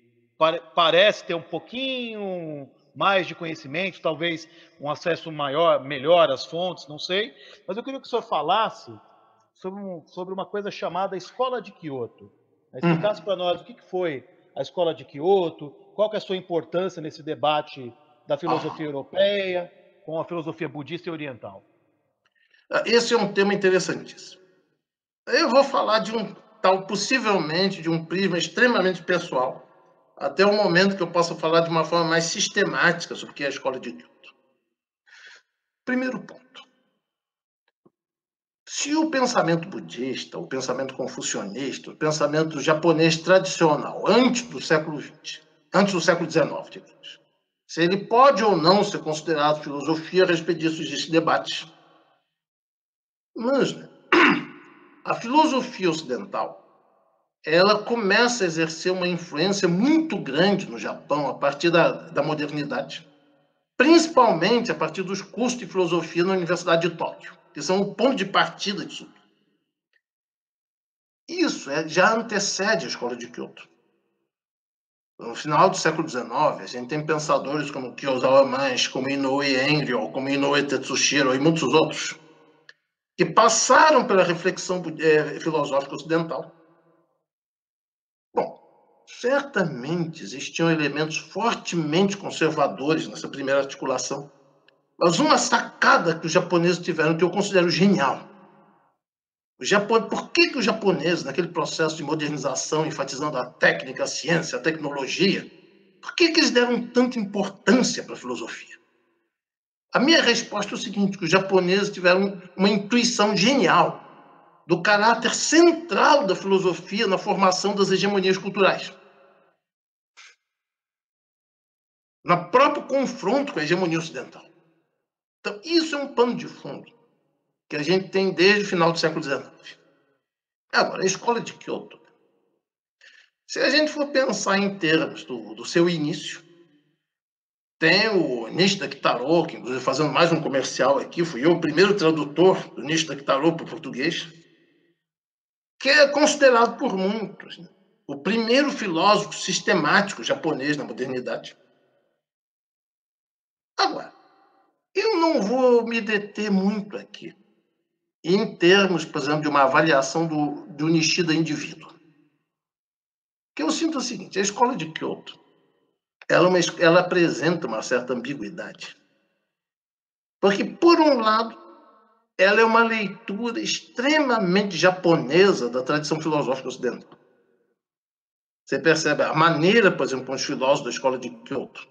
parece ter um pouquinho mais de conhecimento, talvez um acesso melhor às fontes, não sei. Mas eu queria que o senhor falasse sobre uma coisa chamada Escola de Kyoto. Explicasse para nós o que foi a Escola de Kyoto, qual que é a sua importância nesse debate da filosofia europeia com a filosofia budista e oriental. Esse é um tema interessantíssimo. Eu vou falar de possivelmente de um prisma extremamente pessoal, até o momento que eu possa falar de uma forma mais sistemática sobre o que é a Escola de Kyoto. Primeiro ponto. Se o pensamento budista, o pensamento confucionista, o pensamento japonês tradicional, antes do século XIX, digamos, se ele pode ou não ser considerado filosofia, a respeito disso existe debate. Mas a filosofia ocidental, ela começa a exercer uma influência muito grande no Japão a partir da modernidade, principalmente a partir dos cursos de filosofia na Universidade de Tóquio, que são o ponto de partida disso tudo. Isso já antecede a Escola de Kyoto. No final do século XIX, a gente tem pensadores como Kyozawa Manshi, como Inoue Enryo, como Inoue Tetsushiro e muitos outros, que passaram pela reflexão filosófica ocidental. Bom, certamente existiam elementos fortemente conservadores nessa primeira articulação, mas uma sacada que os japoneses tiveram, que eu considero genial. Por que os japoneses, naquele processo de modernização, enfatizando a técnica, a ciência, a tecnologia, por que eles deram tanta importância para a filosofia? A minha resposta é o seguinte, que os japoneses tiveram uma intuição genial do caráter central da filosofia na formação das hegemonias culturais. No próprio confronto com a hegemonia ocidental. Então, isso é um pano de fundo que a gente tem desde o final do século XIX. Agora, a escola de Kyoto, se a gente for pensar em termos do seu início, tem o Nishida Kitaro, que inclusive fazendo mais um comercial aqui, fui eu o primeiro tradutor do Nishida Kitaro para o português, que é considerado por muitos, né, o primeiro filósofo sistemático japonês na modernidade. Agora, eu não vou me deter muito aqui, em termos, por exemplo, de uma avaliação do Nishida indivíduo. Que eu sinto o seguinte, a escola de Kyoto, ela apresenta uma certa ambiguidade. Porque, por um lado, ela é uma leitura extremamente japonesa da tradição filosófica ocidental. Você percebe a maneira, por exemplo, os filósofos da escola de Kyoto,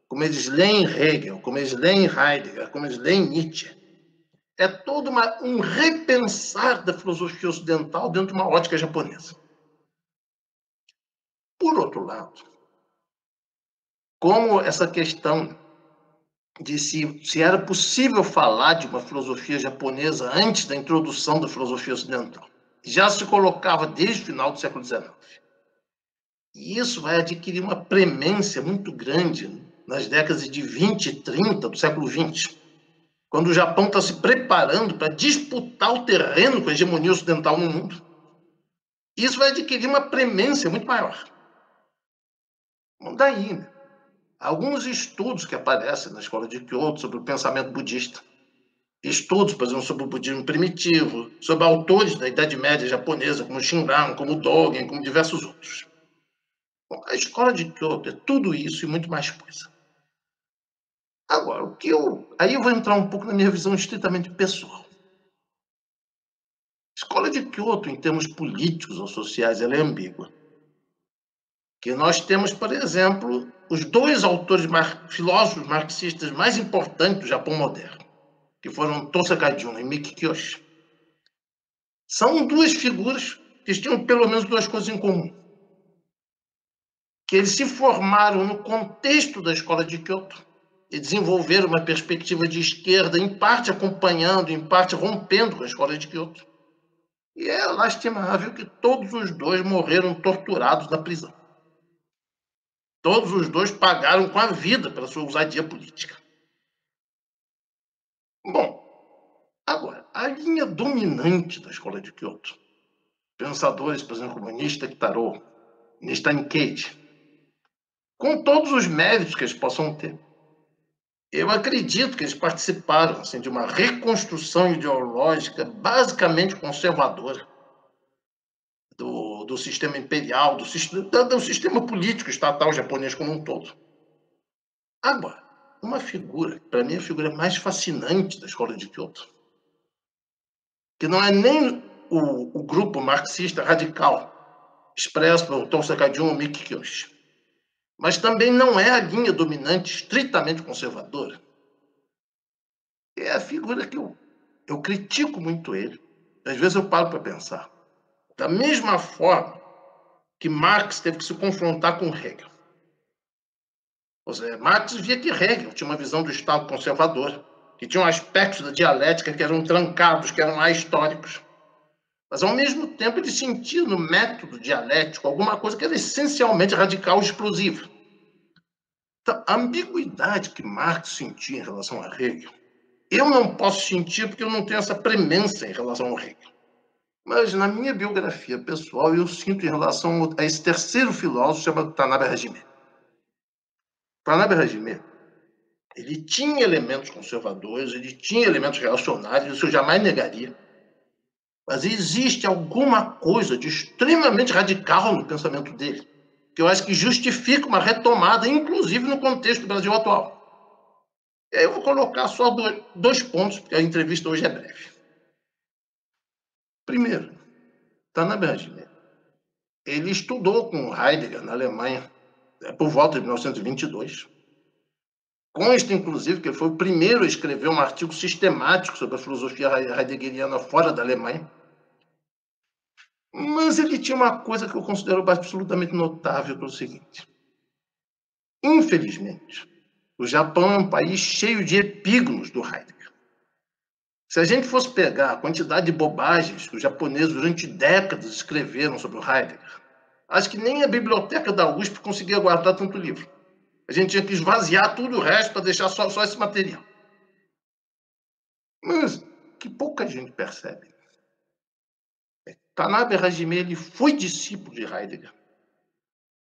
como eles leem Hegel, como eles leem Heidegger, como eles leem Nietzsche, é todo um repensar da filosofia ocidental dentro de uma ótica japonesa. Por outro lado, como essa questão de se era possível falar de uma filosofia japonesa antes da introdução da filosofia ocidental, já se colocava desde o final do século XIX. E isso vai adquirir uma premência muito grande nas décadas de 20 e 30 do século XX, quando o Japão está se preparando para disputar o terreno com a hegemonia ocidental no mundo. Isso vai adquirir uma premência muito maior. Bom, daí, né, alguns estudos que aparecem na escola de Kyoto sobre o pensamento budista, estudos, por exemplo, sobre o budismo primitivo, sobre autores da Idade Média japonesa, como Shinran, como Dogen, como diversos outros. Bom, a escola de Kyoto é tudo isso e muito mais coisa. Agora, aí eu vou entrar um pouco na minha visão estritamente pessoal. A escola de Kyoto, em termos políticos ou sociais, ela é ambígua. Que nós temos, por exemplo, os dois autores filósofos marxistas mais importantes do Japão moderno, que foram Tosaka Jun e Miki Kyoshi. São duas figuras que tinham pelo menos duas coisas em comum. Que eles se formaram no contexto da escola de Kyoto e desenvolveram uma perspectiva de esquerda, em parte acompanhando, em parte rompendo com a escola de Kyoto. E é lastimável que todos os dois morreram torturados na prisão. Todos os dois pagaram com a vida pela sua ousadia política. Bom, agora, a linha dominante da escola de Kyoto, pensadores, por exemplo, como Nishida Kitaro, Nishida Nikeichi, com todos os méritos que eles possam ter, eu acredito que eles participaram assim, de uma reconstrução ideológica basicamente conservadora do sistema imperial, do sistema político estatal japonês como um todo. Agora, uma figura, para mim, a figura mais fascinante da escola de Kyoto, que não é nem o grupo marxista radical expresso pelo Tosaka Jun ou Miki Kyoshi, mas também não é a linha dominante estritamente conservadora. É a figura que eu critico muito ele. Às vezes eu paro para pensar. Da mesma forma que Marx teve que se confrontar com Hegel. Ou seja, Marx via que Hegel tinha uma visão do Estado conservador, que tinha aspectos da dialética que eram trancados, que eram ahistóricos. Mas, ao mesmo tempo, ele sentia no método dialético alguma coisa que era essencialmente radical e explosiva. Então, a ambiguidade que Marx sentia em relação a Hegel, eu não posso sentir porque eu não tenho essa premência em relação ao Hegel. Mas, na minha biografia pessoal, eu sinto em relação a esse terceiro filósofo chamado Tanabe Hajime. Tanabe Hajime, ele tinha elementos conservadores, ele tinha elementos reacionários, isso eu jamais negaria. Mas existe alguma coisa de extremamente radical no pensamento dele, que eu acho que justifica uma retomada, inclusive no contexto do Brasil atual. E aí eu vou colocar só dois pontos, porque a entrevista hoje é breve. Primeiro, Tanabe Hajime, ele estudou com Heidegger na Alemanha por volta de 1922. Consta, inclusive, que ele foi o primeiro a escrever um artigo sistemático sobre a filosofia heideggeriana fora da Alemanha. Mas ele tinha uma coisa que eu considero absolutamente notável, que é o seguinte. Infelizmente, o Japão é um país cheio de epígonos do Heidegger. Se a gente fosse pegar a quantidade de bobagens que os japoneses durante décadas escreveram sobre o Heidegger, acho que nem a biblioteca da USP conseguia guardar tanto livro. A gente tinha que esvaziar tudo o resto para deixar só esse material. Mas que pouca gente percebe. Tanabe Hajime, ele foi discípulo de Heidegger,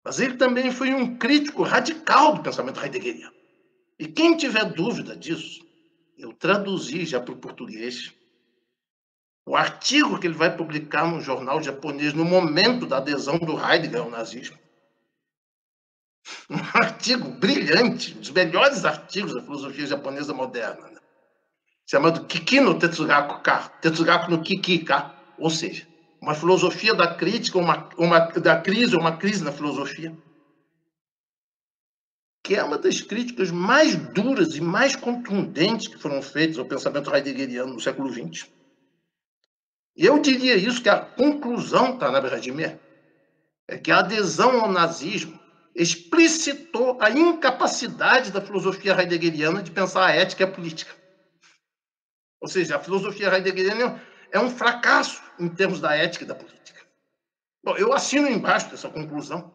mas ele também foi um crítico radical do pensamento heideggeriano. E quem tiver dúvida disso, eu traduzi já para o português o artigo que ele vai publicar num jornal japonês no momento da adesão do Heidegger ao nazismo. Um artigo brilhante, um dos melhores artigos da filosofia japonesa moderna, né? Chamado Kiki no Tetsugaku Ka, Tetsugaku no Kiki Ka, ou seja, uma filosofia da crítica, da crise, uma crise na filosofia, que é uma das críticas mais duras e mais contundentes que foram feitas ao pensamento heideggeriano no século XX. E eu diria isso, que a conclusão, Tanabe Hajime, é que a adesão ao nazismo explicitou a incapacidade da filosofia heideggeriana de pensar a ética e a política. Ou seja, a filosofia heideggeriana é um fracasso em termos da ética e da política. Bom, eu assino embaixo dessa conclusão.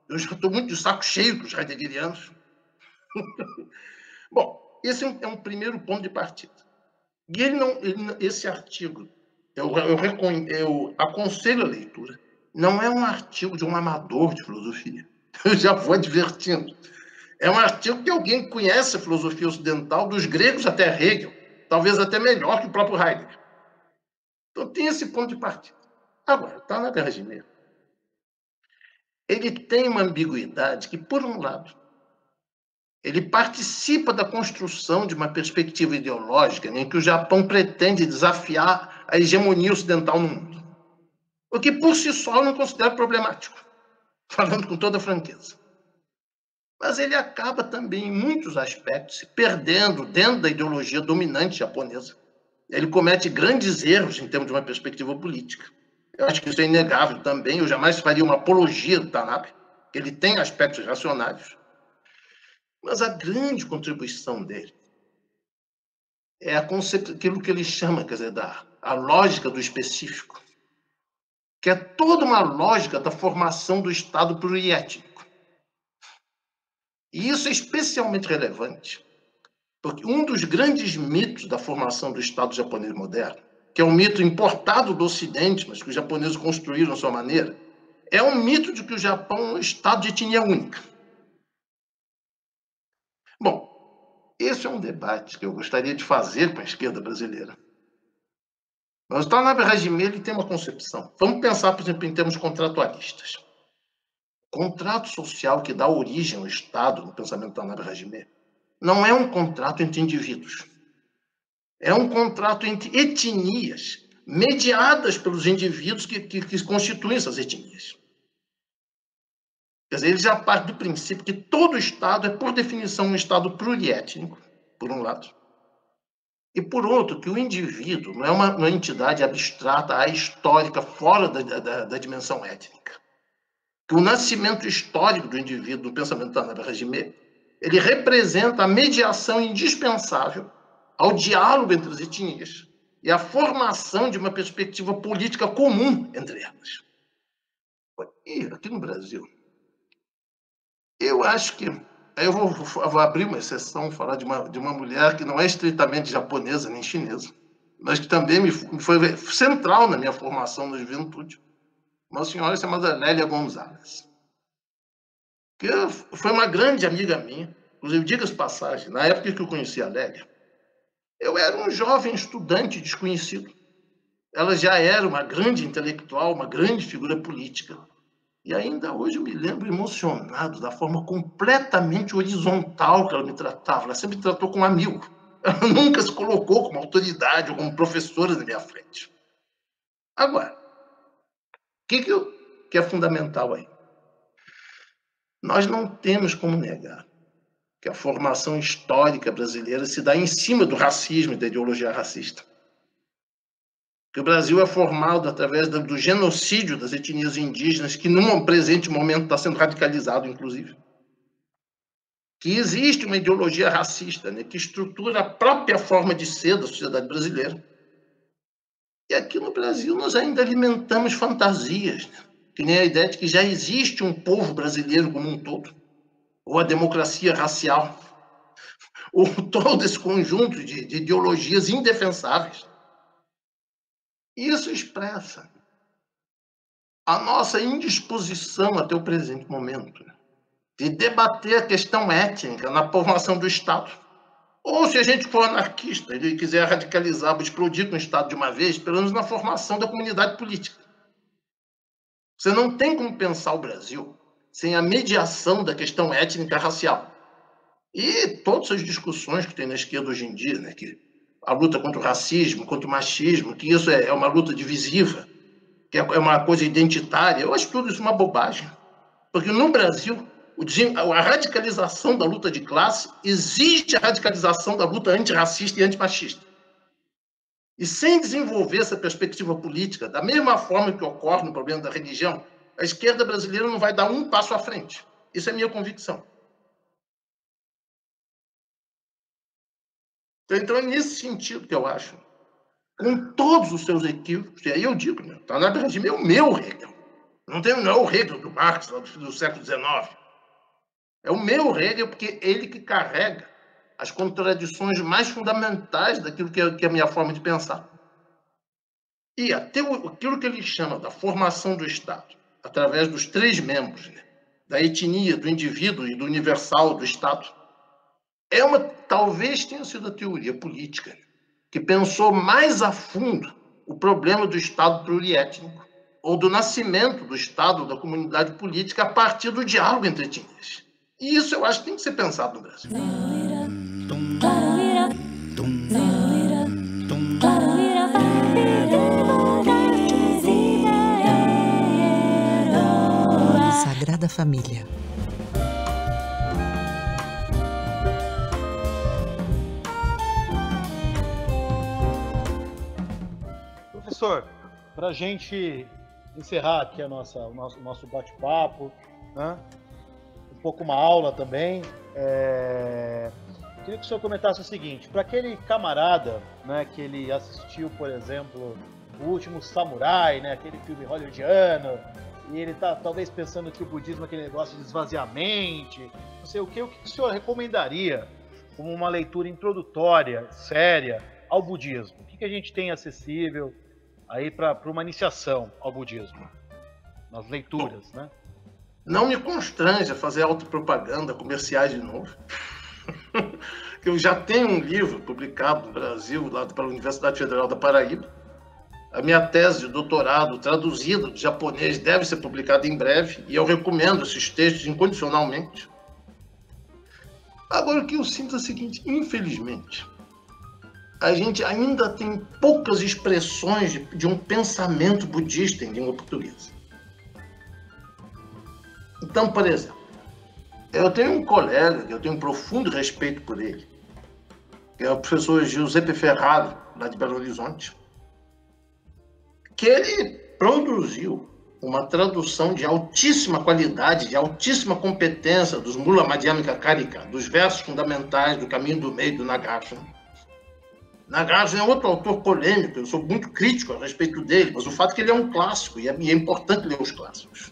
Eu já estou muito de saco cheio com os heideggerianos. Bom, esse é um primeiro ponto de partida. E esse artigo, eu aconselho a leitura. Não é um artigo de um amador de filosofia. Eu já vou advertindo. É um artigo que alguém conhece a filosofia ocidental, dos gregos até Hegel, talvez até melhor que o próprio Heidegger. Então tem esse ponto de partida. Agora, Tanabe Hajime, ele tem uma ambiguidade que, por um lado, ele participa da construção de uma perspectiva ideológica em que o Japão pretende desafiar a hegemonia ocidental no mundo. O que, por si só, eu não considero problemático, falando com toda franqueza. Mas ele acaba também, em muitos aspectos, se perdendo dentro da ideologia dominante japonesa. Ele comete grandes erros em termos de uma perspectiva política. Eu acho que isso é inegável também. Eu jamais faria uma apologia do Tanabe, que ele tem aspectos racionários. Mas a grande contribuição dele é aquilo que ele chama, quer dizer, a lógica do específico, que é toda uma lógica da formação do Estado pluriétnico. E isso é especialmente relevante, porque um dos grandes mitos da formação do Estado japonês moderno, que é um mito importado do Ocidente, mas que os japoneses construíram à sua maneira, é um mito de que o Japão é um Estado de etnia única. Bom, esse é um debate que eu gostaria de fazer com a esquerda brasileira. Mas o Tanabe Hajime, ele tem uma concepção. Vamos pensar, por exemplo, em termos contratualistas. O contrato social que dá origem ao Estado, no pensamento do Tanabe Hajime, não é um contrato entre indivíduos. É um contrato entre etnias, mediadas pelos indivíduos que constituem essas etnias. Quer dizer, ele já parte do princípio que todo Estado é, por definição, um Estado pluriétnico, por um lado. E, por outro, que o indivíduo não é uma entidade abstrata, ahistórica, fora da dimensão étnica. Que o nascimento histórico do indivíduo, no pensamento do Tanabe Hajime, ele representa a mediação indispensável ao diálogo entre as etnias e à formação de uma perspectiva política comum entre elas. E aqui no Brasil, eu acho que... Eu vou abrir uma exceção, falar de uma mulher que não é estritamente japonesa nem chinesa, mas que também foi central na minha formação na juventude. Uma senhora chamada Lélia Gonzalez, que foi uma grande amiga minha. Inclusive, diga-se passagem, na época que eu conheci a Lélia, eu era um jovem estudante desconhecido. Ela já era uma grande intelectual, uma grande figura política. E ainda hoje eu me lembro emocionado da forma completamente horizontal que ela me tratava. Ela sempre me tratou como amigo. Ela nunca se colocou como autoridade ou como professora na minha frente. Agora, o que é fundamental aí? Nós não temos como negar que a formação histórica brasileira se dá em cima do racismo e da ideologia racista. Que o Brasil é formado através do genocídio das etnias indígenas, que num presente momento está sendo radicalizado, inclusive. Que existe uma ideologia racista, né, que estrutura a própria forma de ser da sociedade brasileira, E aqui no Brasil nós ainda alimentamos fantasias, né? Que nem a ideia de que já existe um povo brasileiro como um todo, ou a democracia racial, ou todo esse conjunto de ideologias indefensáveis. Isso expressa a nossa indisposição até o presente momento de debater a questão étnica na formação do Estado. Ou, se a gente for anarquista e quiser radicalizar, explodir com o Estado de uma vez, pelo menos na formação da comunidade política. Você não tem como pensar o Brasil sem a mediação da questão étnica racial. E todas as discussões que tem na esquerda hoje em dia, né, que a luta contra o racismo, contra o machismo, que isso é uma luta divisiva, que é uma coisa identitária, eu acho tudo isso uma bobagem. Porque no Brasil, a radicalização da luta de classe exige a radicalização da luta antirracista e antimachista. E sem desenvolver essa perspectiva política, da mesma forma que ocorre no problema da religião, a esquerda brasileira não vai dar um passo à frente. Isso é minha convicção. Então é nesse sentido que eu acho, com todos os seus equívocos, e aí eu digo, está na verdade é o meu Hegel. Não é o Hegel do Marx, lá do século XIX. É o meu Hegel, porque ele que carrega as contradições mais fundamentais daquilo que é a minha forma de pensar. E até aquilo que ele chama da formação do Estado, através dos 3 membros, né, da etnia, do indivíduo e do universal do Estado, talvez tenha sido a teoria política que pensou mais a fundo o problema do Estado pluriétnico, ou do nascimento do Estado, da comunidade política, a partir do diálogo entre etnias. E isso eu acho que tem que ser pensado no Brasil. Sagrada Família. Professor, para a gente encerrar aqui o nosso bate-papo, né? Um pouco uma aula também, queria que o senhor comentasse o seguinte: para aquele camarada, né, que ele assistiu, por exemplo, O Último Samurai, né, aquele filme hollywoodiano, e ele está talvez pensando que o budismo é aquele negócio de esvaziar a mente, não sei o que o senhor recomendaria como uma leitura introdutória, séria, ao budismo? O que a gente tem acessível aí para uma iniciação ao budismo, nas leituras, né? Não me constrange a fazer autopropaganda, comerciais de novo. Eu já tenho um livro publicado no Brasil, lá pela Universidade Federal da Paraíba. A minha tese de doutorado, traduzida do japonês, deve ser publicada em breve, e eu recomendo esses textos incondicionalmente. Agora, o que eu sinto é o seguinte: infelizmente, a gente ainda tem poucas expressões de um pensamento budista em língua portuguesa. Então, por exemplo, eu tenho um colega que eu tenho um profundo respeito por ele, que é o professor Giuseppe Ferraro, lá de Belo Horizonte, que ele produziu uma tradução de altíssima qualidade, de altíssima competência dos Mula Madhyamika Karika, dos versos fundamentais do Caminho do Meio do Nagarjuna. Nagarjuna é outro autor polêmico, eu sou muito crítico a respeito dele, mas o fato é que ele é um clássico, e é importante ler os clássicos.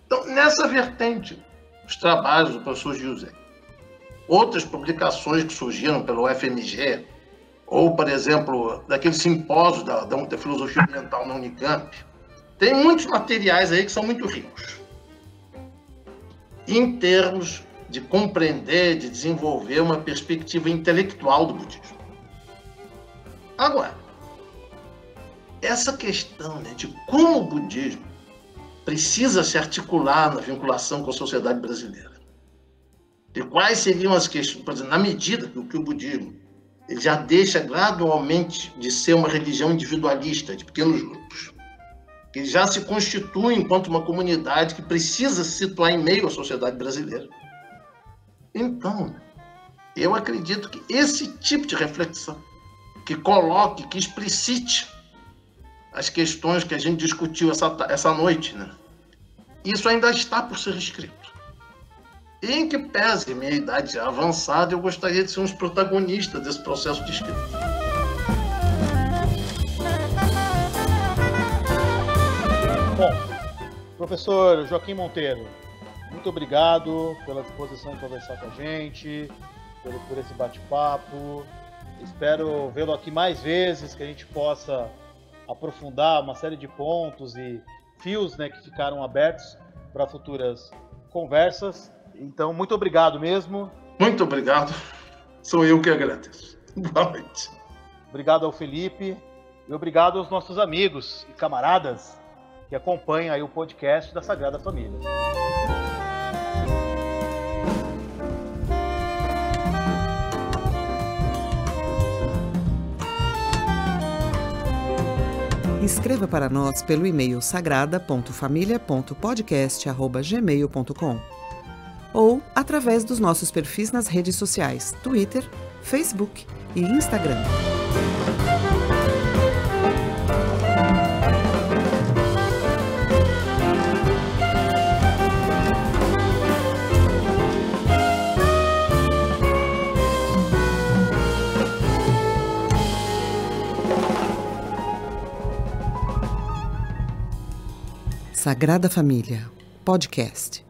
Então, nessa vertente, os trabalhos do professor José, outras publicações que surgiram pelo UFMG, ou, por exemplo, daquele simpósio da filosofia oriental na Unicamp, tem muitos materiais aí que são muito ricos, em termos de compreender, de desenvolver uma perspectiva intelectual do budismo. Agora, essa questão, né, de como o budismo precisa se articular na vinculação com a sociedade brasileira, e quais seriam as questões, por exemplo, na medida que o budismo ele já deixa gradualmente de ser uma religião individualista, de pequenos grupos, que já se constitui enquanto uma comunidade que precisa se situar em meio à sociedade brasileira. Então, eu acredito que esse tipo de reflexão, que coloque, que explicite as questões que a gente discutiu essa noite, né? Isso ainda está por ser escrito. E em que pese minha idade já avançada, eu gostaria de ser um dos protagonistas desse processo de escrita. Bom, professor Joaquim Monteiro, muito obrigado pela disposição em conversar com a gente, por esse bate-papo. Espero vê-lo aqui mais vezes, que a gente possa aprofundar uma série de pontos e fios, né, que ficaram abertos para futuras conversas. Então, muito obrigado mesmo. Muito obrigado. Sou eu que agradeço. Boa noite. Obrigado ao Felipe e obrigado aos nossos amigos e camaradas que acompanham aí o podcast da Sagrada Família. Escreva para nós pelo e-mail sagrada.familia.podcast@gmail.com ou através dos nossos perfis nas redes sociais, Twitter, Facebook e Instagram. Sagrada Família, podcast.